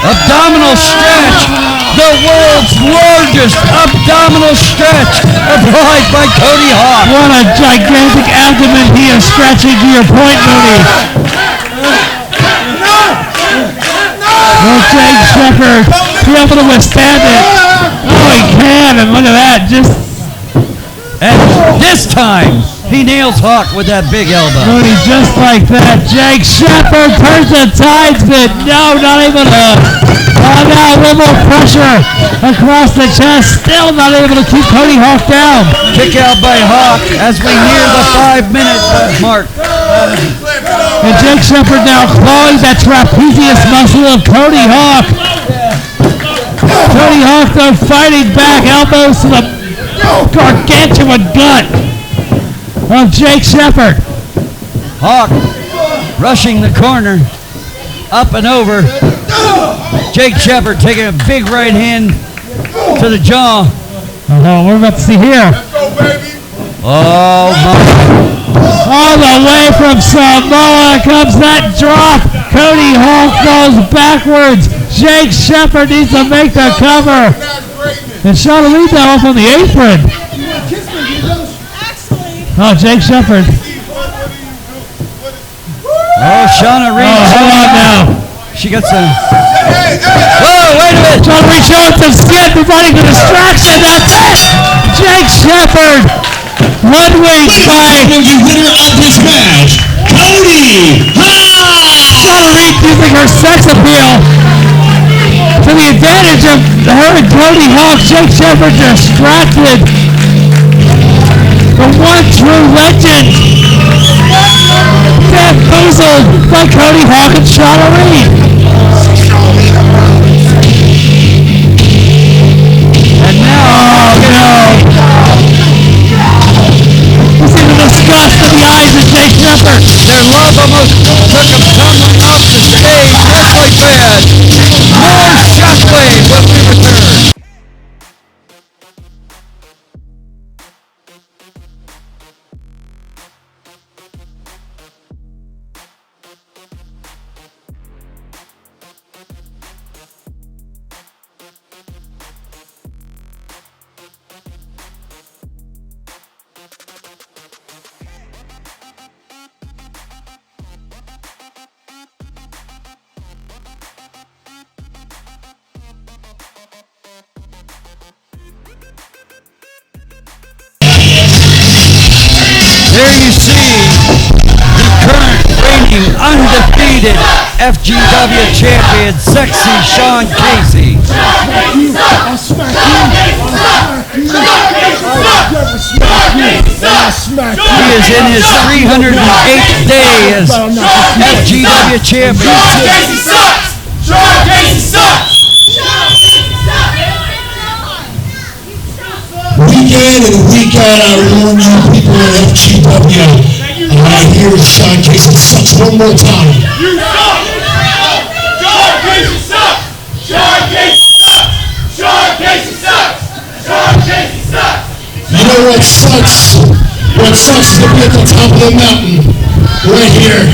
A: Abdominal stretch. The world's largest abdominal stretch applied by Cody Hawk.
G: What a gigantic abdomen he is stretching, to your point, Mooney. Will Jake Shepherd be able to withstand it? Oh, he can, and look at that.
A: And this time, he nails Hawk with that big elbow.
G: Cody, just like that. Jake Shepherd turns the tides, but no, not able to. Oh, now a little more pressure across the chest. Still not able to keep Cody Hawk down.
A: Kick out by Hawk as we near the 5-minute mark.
G: And Jake Shepherd now clawing that trapezius muscle of Cody Hawk. Cody Hawk, though, fighting back, elbows to the gargantuan gut of Jake Shepherd.
A: Hawk rushing the corner, up and over. Jake Shepherd taking a big right hand to the jaw.
G: Oh, we're about to see here.
A: Oh, my.
G: All the way from Samoa comes that drop. Cody Hawk goes backwards. Jake Shepherd needs to make the cover. And Shauna Reed now up on the apron. Oh, Jake Shepherd.
A: Oh, Shauna Reed.
G: Oh, hold on now.
A: She got some. Whoa, wait a minute.
G: Shauna Reed showing some skin, providing the distraction. That's it. Jake Shepherd. One wing by
E: The winner of this match, Cody Hawk.
G: Shauna Reed using her sex appeal to the advantage of her and Cody Hawk. Jake Shepherd distracted. The one true legend. Bamboozled by Cody Hawk and Shauna Reed.
A: And now,
G: You see the disgust in the eyes of Jake Shepherd.
A: their love almost took them tumbling off the stage just like that. More Shockwave when we return. There you see the current reigning undefeated FGW champion, Sexy Sean Casey.
H: I'll smack you. I'll smack you.
A: He is in his 308th day as FGW champion.
H: Sean Casey sucks! Sean Casey sucks!
E: Week in and week out, I warn you people at FGW. And I hear Sean Casey sucks one more time.
H: You suck! Sean Casey sucks! Sean Casey sucks! Sean Casey sucks! Sean Casey sucks!
E: You know what sucks? What sucks is to be at the top of the mountain, right here.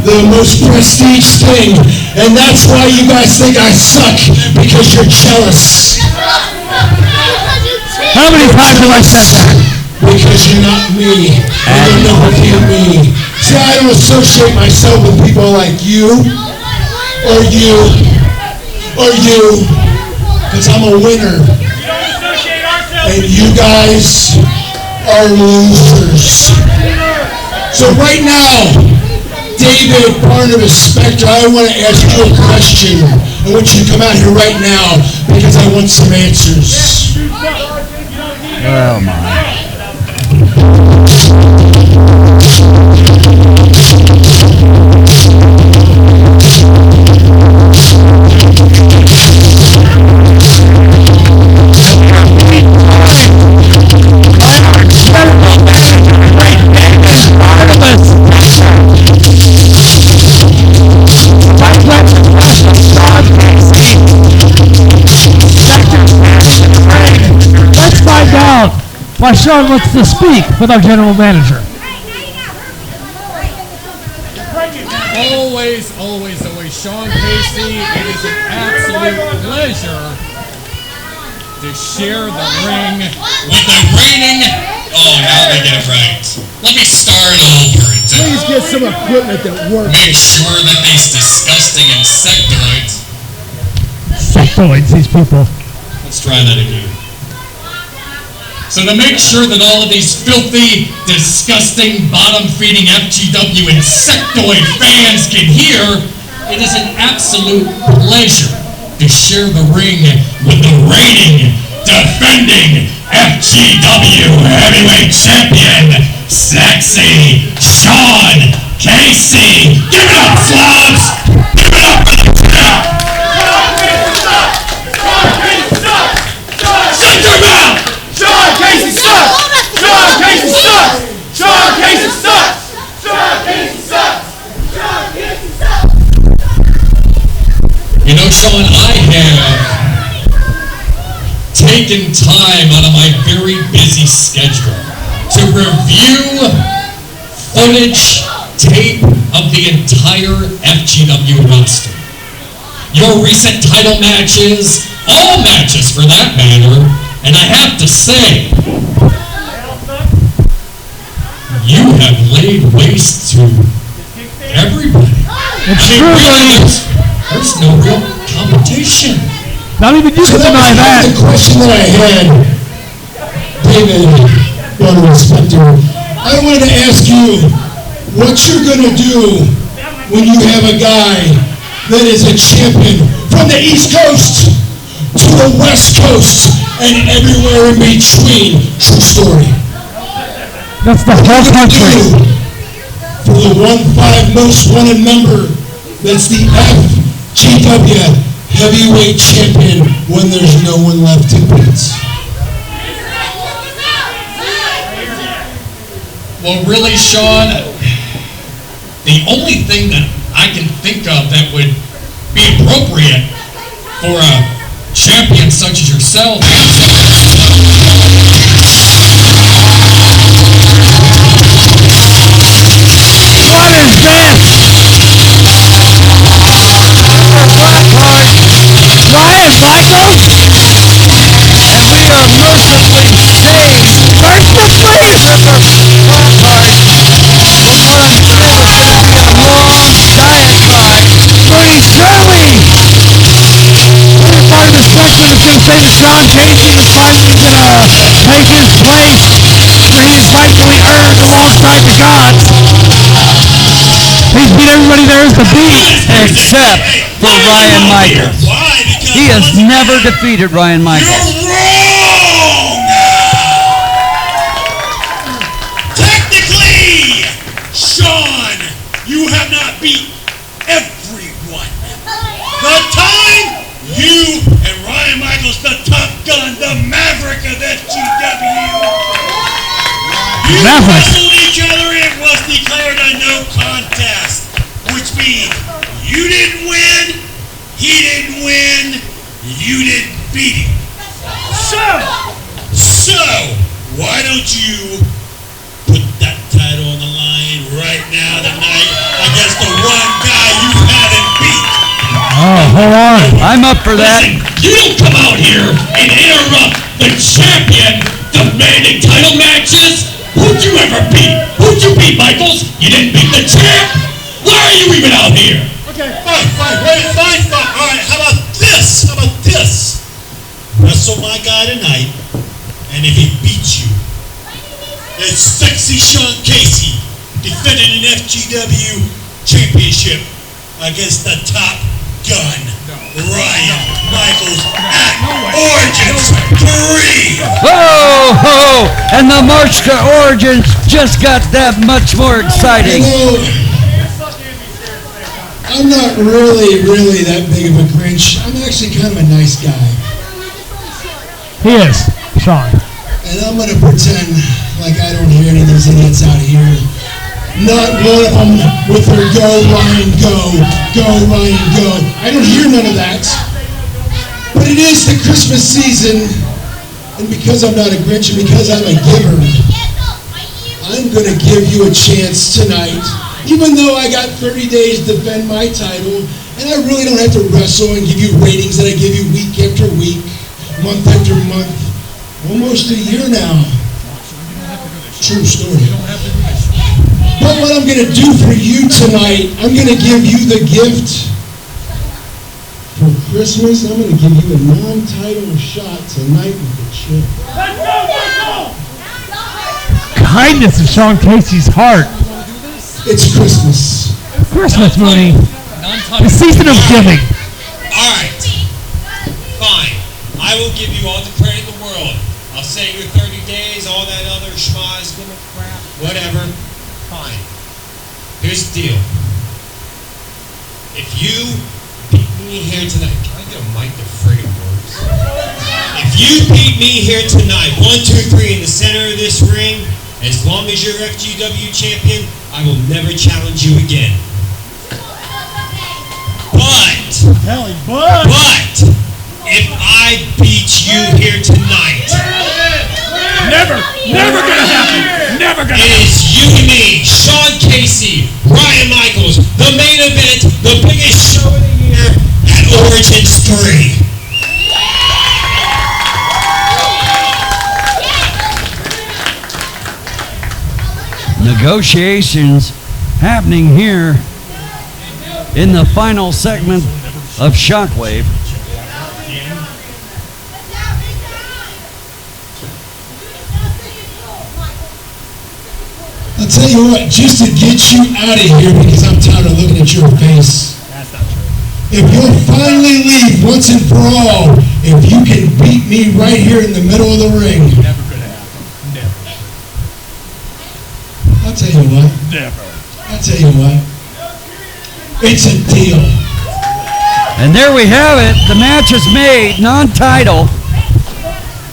E: The most prestige thing. And that's why you guys think I suck, because you're jealous.
G: How many times have I said that?
E: Because you're not me, and you'll never be me. See, I don't associate myself with people like you, or you, because I'm a winner. And you guys are losers. So right now, David Barnabas Spector, I want to ask you a question. I want you to come out here right now, because I want some answers.
A: Oh my.
G: Let's find out why Sean wants to speak with our general manager.
H: Always, Sean Casey, it is an absolute pleasure to share the ring with the reigning
E: Oh, now they get it right. Let me start over.
G: Please get some equipment that works.
E: Make sure that these disgusting insectoids.
G: Sectoids, these people.
E: Let's try that again. So to make sure that all of these filthy, disgusting, bottom-feeding FGW insectoid fans can hear, it is an absolute pleasure to share the ring with the reigning, defending FGW Heavyweight Champion, Sexy Sean Casey. Give it up, slobs! Give it up for the champ! Shut your mouth!
H: Sean Casey sucks! Sean Casey sucks! Sean Casey sucks! Sean Casey sucks! Sean Casey sucks!
E: You know, Sean, I have taken time out of my very busy schedule to review footage, tape of the entire FGW roster. Your recent title matches, all matches for that matter, and I have to say, you have laid waste to everybody.
G: It's true, buddy.
E: There's no real competition.
G: Not even you can deny that.
J: The question that I had, David, Brother Inspector, I wanted to ask you what you're going to do when you have a guy that is a champion from the East Coast to the West Coast and everywhere in between. True story.
G: That's the whole country.
J: For the 1-5 most wanted member, that's the FGW Heavyweight Champion when there's no one left to beat.
E: Well, really, Sean, the only thing that I can think of that would be appropriate for a champion such as yourself.
G: What is this? Ryan Michaels? And we are mercifully saved. Mercifully? Cody Shirley! Part of the section is going to say that Sean Casey is finally going to take his place where he is rightfully earned alongside the gods. He's beat everybody there is to beat.
A: Except for Ryan Michaels.
D: Why? Because
A: He has never defeated Ryan Michaels.
D: You're wrong! Technically, Sean, you have not beat everyone. The time you and Ryan Michaels, the Top Gun, the Maverick of FGW, you wrestled each other, it was declared a no contest, which means you didn't win, he didn't win, you didn't beat him. So, why don't you put that title on the line right now tonight against the one guy you haven't beat?
G: Oh, hold on.
A: I'm up for that.
E: Listen, you don't come out here and interrupt the champion demanding title matches. Who'd you ever beat? Who'd you beat, Michaels? You didn't beat the champ? Why are you even out here?
D: Okay, fine. All right, how about this? Wrestle my guy tonight, and if he beats you, it's Sexy Sean Casey defending an FGW championship against the Top Gun, Ryan Michaels at Origins 3.
A: Oh, and the march to Origins just got that much more exciting.
J: You know, I'm not really that big of a Grinch. I'm actually kind of a nice guy.
G: He is, Sean.
J: And I'm going to pretend like I don't hear any of those idiots out here. Not one of them with their go, Ryan, go, Ryan, go. I don't hear none of that. But it is the Christmas season, and because I'm not a Grinch and because I'm a giver, I'm going to give you a chance tonight, even though I got 30 days to defend my title, and I really don't have to wrestle and give you ratings that I give you week after week, month after month, almost a year now. True story. But what I'm going to do for you tonight, I'm going to give you the gift for Christmas. I'm going to give you a non-title shot tonight with the chip.
H: Let's go!
G: Kindness of Sean Casey's heart.
J: It's Christmas.
G: Christmas, Mooney. The season of giving.
E: All right. Fine. I will give you all the credit in the world. I'll say your 30 days, all that other schmaz, crap, whatever. Fine. Here's the deal. If you beat me here tonight, can I get a mic to friggin' works? If you beat me here tonight, 1, 2, 3 in the center of this ring, as long as you're FGW champion, I will never challenge you again. But if I beat you here tonight,
H: Never gonna happen. Never gonna happen.
E: it is you and me, Sean Casey, Ryan Michaels, the main event, the biggest show of the year at Origins 3.
A: Negotiations happening here in the final segment of Shockwave.
J: I'll tell you what, just to get you out of here, because I'm tired of looking at your face.
H: That's not true.
J: If you'll finally leave once and for all, if you can beat me right here in the middle of the ring,
H: Never gonna happen. Never.
J: I'll tell you what.
H: Never.
J: I'll tell you what. It's a deal.
A: And there we have it. The match is made, non-title.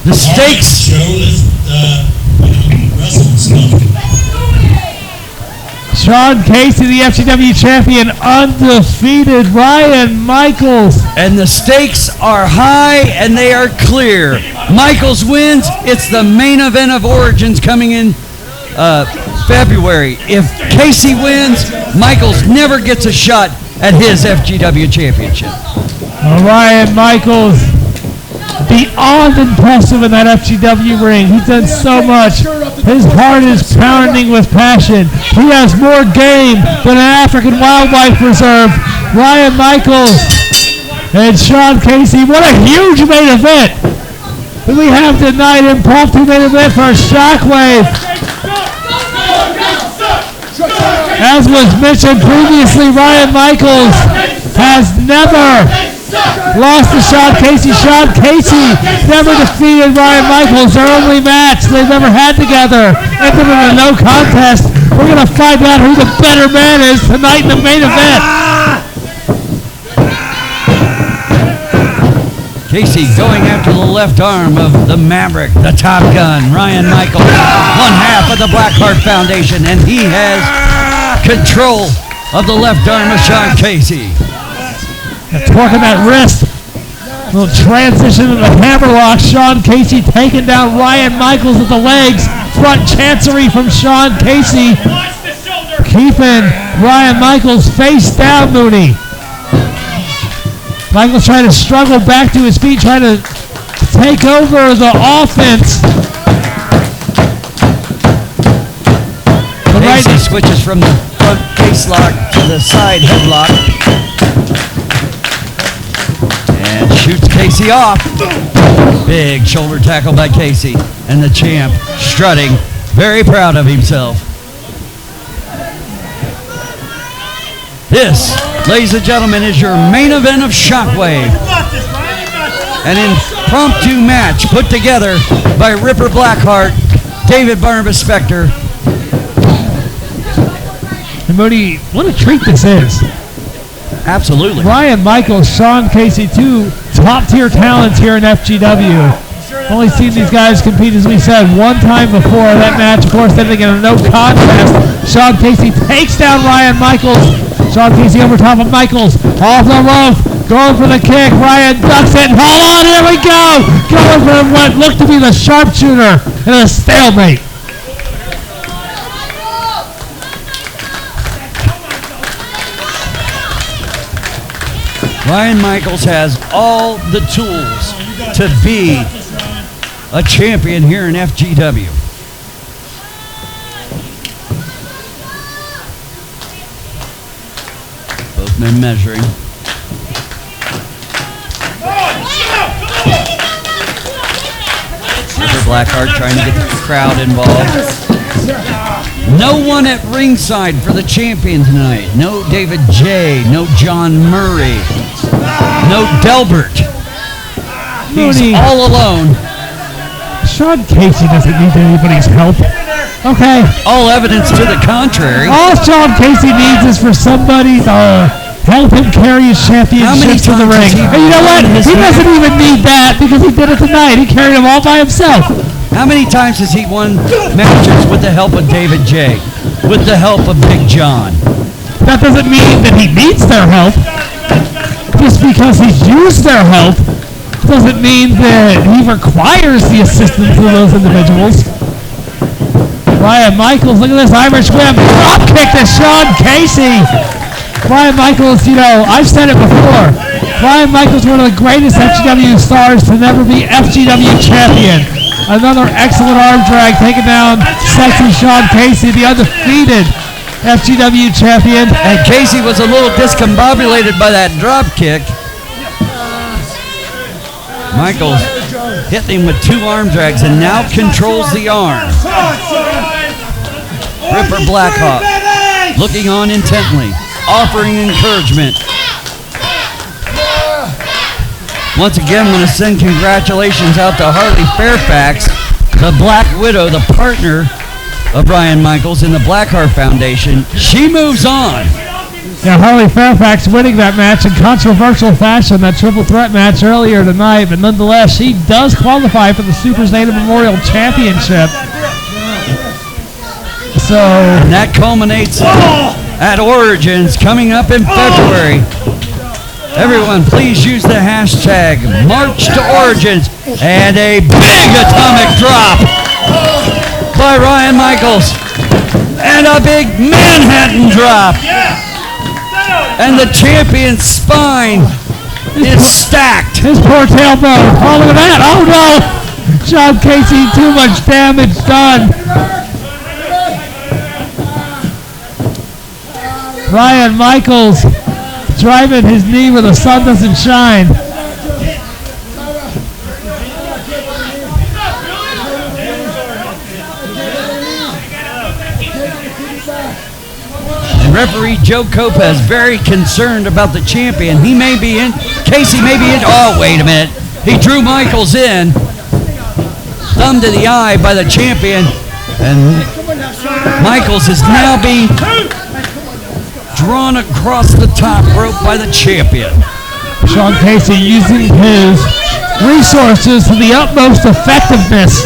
A: The stakes.
E: All right, Joe, let's wrestle stuff.
G: Sean Casey, the FGW champion, undefeated. Ryan Michaels.
A: And the stakes are high and they are clear. Michaels wins. It's the main event of Origins coming in February. If Casey wins, Michaels never gets a shot at his FGW championship.
G: Ryan Michaels, beyond impressive in that FGW ring. He's done so much. His heart is pounding with passion. He has more game than an African wildlife reserve. Ryan Michaels and Sean Casey. What a huge main event that we have tonight. Impromptu main event for Shockwave. As was mentioned previously, Ryan Michaels has never lost to Sean Casey. Sean Casey never defeated Ryan Michaels. Their only match they've ever had together ended in a no contest. We're going to find out who the better man is tonight in the main event.
A: Casey going after the left arm of the Maverick, the Top Gun, Ryan Michaels, one half of the Blackheart Foundation, and he has control of the left arm of Sean Casey.
G: Torquing that wrist. Little transition to the hammerlock. Sean Casey taking down Ryan Michaels with the legs. Front chancery from Sean Casey. Keeping Ryan Michaels face down, Mooney. Michaels trying to struggle back to his feet, trying to take over the offense.
A: Casey switches from the front face lock to the side headlock. And shoots Casey off. Big shoulder tackle by Casey. And the champ strutting, very proud of himself. This, ladies and gentlemen, is your main event of Shockwave. An impromptu match put together by Ripper Blackheart, David Barnabas Spector.
G: And Mooney, what a treat this is.
A: Absolutely.
G: Ryan Michaels, Sean Casey, two top-tier talents here in FGW. Only seen these guys compete, as we said, one time before that match. Of course, ending in a no contest. Sean Casey takes down Ryan Michaels. Sean Casey over top of Michaels. Off the rope. Going for the kick. Ryan ducks it. Hold on. Here we go. Going for what looked to be the sharpshooter in a stalemate.
A: Ryan Michaels has all the tools to be a champion here in FGW. been measuring. Ripper Blackheart trying to get the crowd involved. No one at ringside for the champion tonight. No David J. No John Murray. No Delbert. He's all alone.
G: Sean Casey doesn't need anybody's help. Okay.
A: All evidence to the contrary.
G: All Sean Casey needs is for somebody to help him carry his championship to the ring. And you know what? He doesn't even need that because he did it tonight. He carried him all by himself.
A: How many times has he won matches with the help of David J? With the help of Big John?
G: That doesn't mean that he needs their help. Just because he's used their help doesn't mean that he requires the assistance of those individuals. Brian Michaels, look at this Irish whip. Drop kick to Sean Casey. Brian Michaels, you know, I've said it before. Brian Michaels, one of the greatest FGW stars to never be FGW champion. Another excellent arm drag taking down sexy Sean Casey, the undefeated FGW champion.
A: And Casey was a little discombobulated by that drop kick. Michaels hit him with 2 arm drags and now controls the arm. Ripper Blackhawk looking on intently, offering encouragement. Once again, want to send congratulations out to Harley Fairfax, the Black Widow, the partner of Brian Michaels in the Blackheart Foundation. She moves on.
G: Yeah, Harley Fairfax winning that match in controversial fashion, that triple threat match earlier tonight, but nonetheless, she does qualify for the Super Zeta Memorial Championship. So,
A: and that culminates at Origins coming up in February. Everyone, please use the hashtag March to Origins. And a big atomic drop by Ryan Michaels. And a big Manhattan drop. And the champion's spine is stacked.
G: His poor tailbone. Oh, look at that. Oh, no. Sean Casey, too much damage done. Ryan Michaels driving his knee where the sun doesn't shine.
A: And referee Joe Copa is very concerned about the champion. He may be in, Casey may be in, oh, wait a minute. He drew Michaels in. Thumb to the eye by the champion. And Michaels is now being drawn across the top rope by the champion.
G: Sean Casey using his resources to the utmost effectiveness.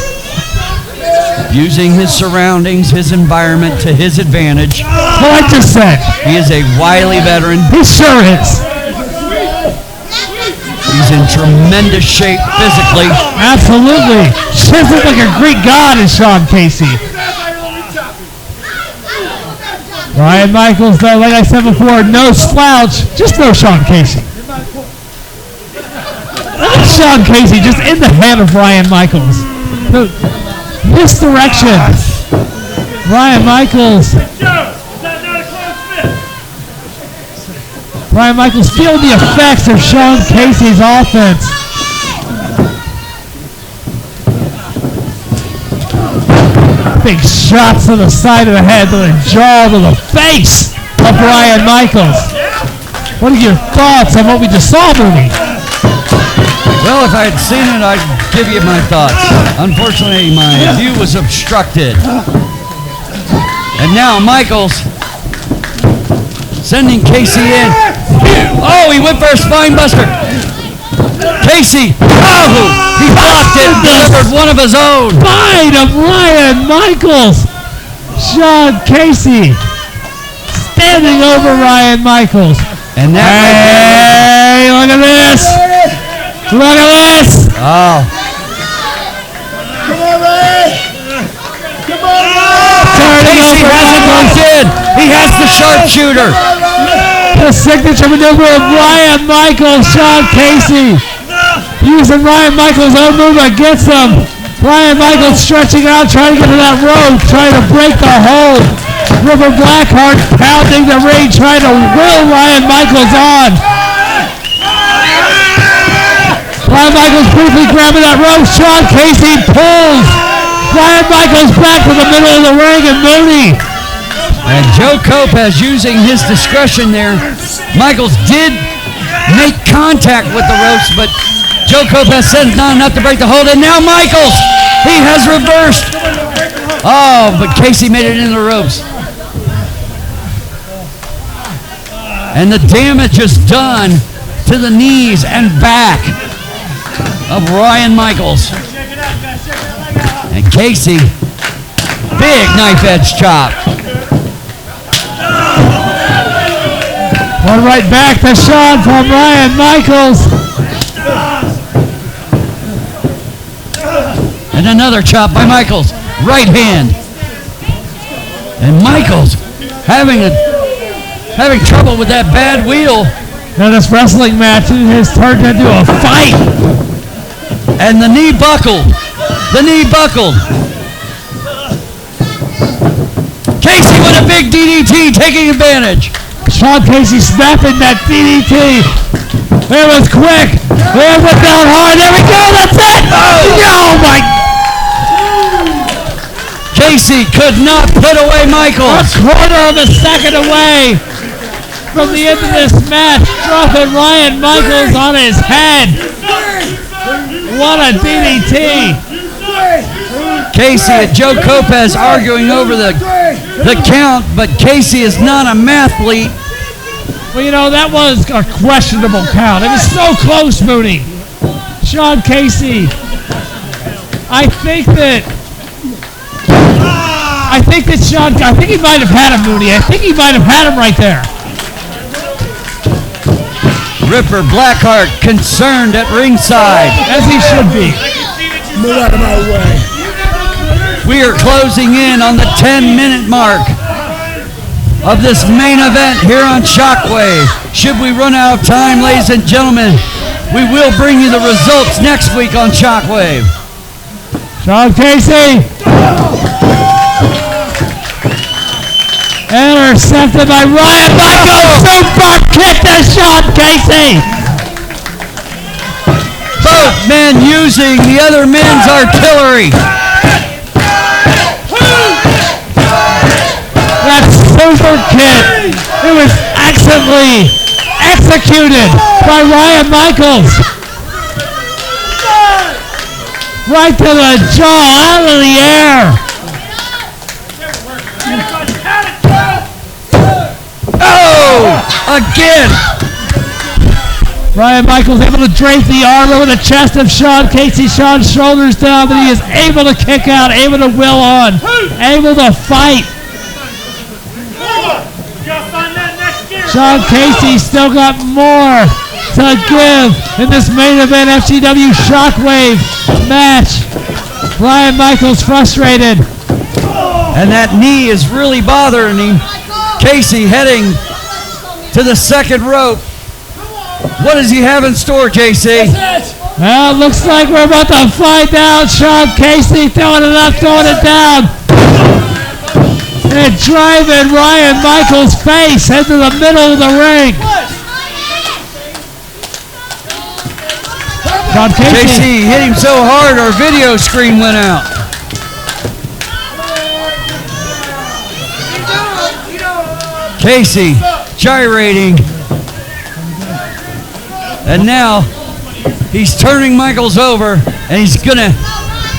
A: Using his surroundings, his environment to his advantage.
G: Well, I just said.
A: He is a wily veteran.
G: He sure is.
A: He's in tremendous shape physically.
G: Absolutely. Chiseled like a Greek god is Sean Casey. Ryan Michaels, though, like I said before, no slouch, just no Sean Casey. Look at Sean Casey just in the head of Ryan Michaels. No, misdirection. Ryan Michaels. Ryan Michaels feeling the effects of Sean Casey's offense. Big shots to the side of the head, to the jaw, to the face of Brian Michaels. What are your thoughts on what we just saw, Mooney?
A: Well, if I had seen it, I'd give you my thoughts. Unfortunately, my view was obstructed. And now Michaels sending Casey in. Oh, he went for a spine buster. Casey, oh, he blocked it and delivered one of his own.
G: Spine of Ryan Michaels. Sean Casey standing over Ryan Michaels.
A: And that
G: hey, look at this. Look at this.
A: Oh.
J: Come on, Ray. Come on, Ray.
A: Casey has it locked in. He has the sharpshooter.
G: The signature maneuver of Ryan Michaels, Sean Casey. Using Ryan Michaels' own move against him. Ryan Michaels stretching out, trying to get to that rope, trying to break the hold. Ripper Blackheart pounding the ring, trying to will Ryan Michaels on. Ryan Michaels briefly grabbing that rope. Sean Casey pulls Ryan Michaels back to the middle of the ring, and Mooney.
A: And Joe Kopez using his discretion there. Michaels did make contact with the ropes, but Joe Kopez said it's not enough to break the hold. And now Michaels, he has reversed. Oh, but Casey made it into the ropes. And the damage is done to the knees and back of Ryan Michaels. And Casey, big knife edge chop.
G: One right back to Sean from Ryan Michaels.
A: And another chop by Michaels. Right hand. And Michaels having trouble with that bad wheel.
G: Now this wrestling match has turned into a fight.
A: And the knee buckled. The knee buckled. Casey with a big DDT taking advantage.
G: Sean Casey snapping that DDT. It was quick. It went down hard. There we go. That's it. Oh my.
A: Casey could not put away Michaels.
G: A quarter of a second away from the end of this match, dropping Ryan Michaels on his head. What a DDT.
A: Casey and Joe Kopez arguing over the count, but Casey is not a mathlete.
G: Well, you know, that was a questionable count. It was so close, Mooney. Sean Casey, I think he might have had him, Mooney. I think he might have had him right there.
A: Ripper Blackheart concerned at ringside.
G: As he should be.
J: Move out of my way.
A: We are closing in on the 10-minute mark of this main event here on Shockwave. Should we run out of time, ladies and gentlemen, we will bring you the results next week on Shockwave.
G: Sean Casey. Intercepted by Ryan Michaels. Super kick to Sean Casey.
A: Both men using the other men's artillery.
G: That super kick. It was excellently executed by Ryan Michaels. Right to the jaw, out of the air.
A: Oh, again.
G: Ryan Michaels able to drape the arm over the chest of Sean Casey. Sean's shoulders down, but he is able to kick out, able to will on, able to fight. Sean Casey still got more to give in this main event FGW Shockwave match. Ryan Michaels frustrated.
A: And that knee is really bothering him. Casey heading to the second rope. What does he have in store, JC?
G: Well, it looks like we're about to find out. Sean Casey throwing it up, throwing it down. And driving Ryan Michaels' face into the middle of the ring. Sean
A: Casey hit him so hard our video screen went out. Casey gyrating. And now he's turning Michaels over, and he's going to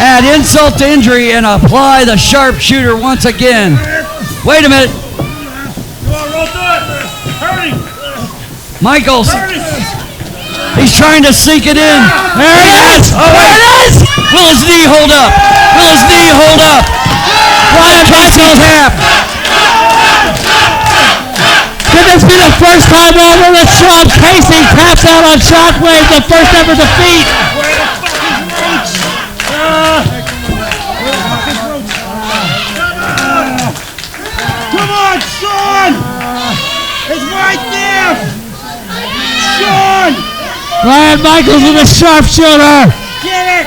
A: add insult to injury and apply the sharpshooter once again. Wait a minute. Michaels. He's trying to sink it in.
G: There it is.
A: Oh, there it is. Will his knee hold up? Will his knee hold up? Ryan Casey tap.
G: Could this be the first time ever that Sean Casey taps out on Shockwave, the first ever defeat?
H: Come on, Sean! It's right there! Sean!
G: Ryan Michaels with a sharpshooter.
H: Get it!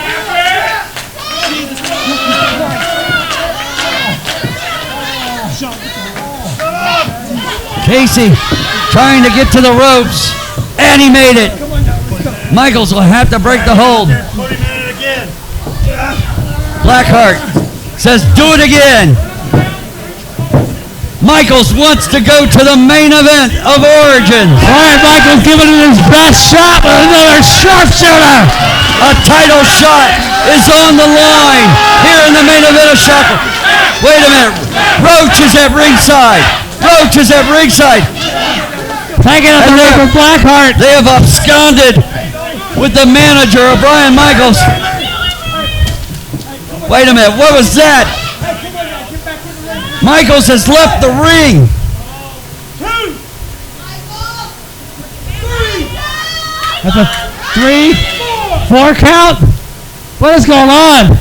A: Casey trying to get to the ropes, and he made it. Michaels will have to break the hold. Blackheart says, do it again. Michaels wants to go to the main event of Origins.
G: Brian Michaels giving it his best shot with another sharpshooter.
A: A title shot is on the line here in the main event of Shockwave. Wait a minute. Roach is at ringside. Roach is at ringside.
G: Taking up the ring for Blackheart.
A: They have absconded with the manager of Brian Michaels. Wait a minute. What was that? Michaels has left the ring.
G: 2, 3. That's a 3, 4 count. What is going on?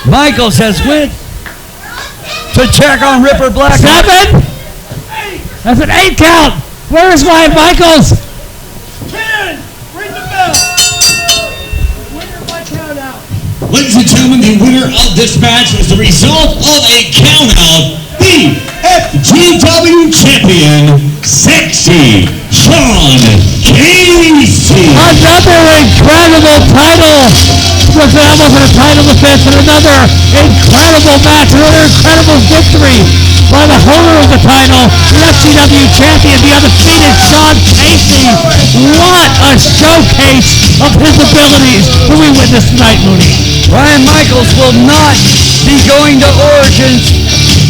A: Michaels has went to check on Ripper Blackheart.
G: 7. That's an 8 count. Where is Brian Michaels?
H: 10. Ring the bell. Winner by count out.
E: Ladies and gentlemen, the winner of this match is the result of a countout. The FGW champion, Sexy Sean Casey.
G: Another incredible title. Was almost a title defense and another incredible match, another incredible victory by the holder of the title, the FGW champion, the undefeated Sean Casey. What a showcase of his abilities that we witnessed tonight, Mooney.
A: Brian Michaels will not be going to Origins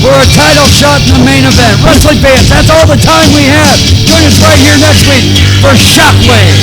A: for a title shot in the main event. Wrestling fans, that's all the time we have. Join us right here next week for Shockwave.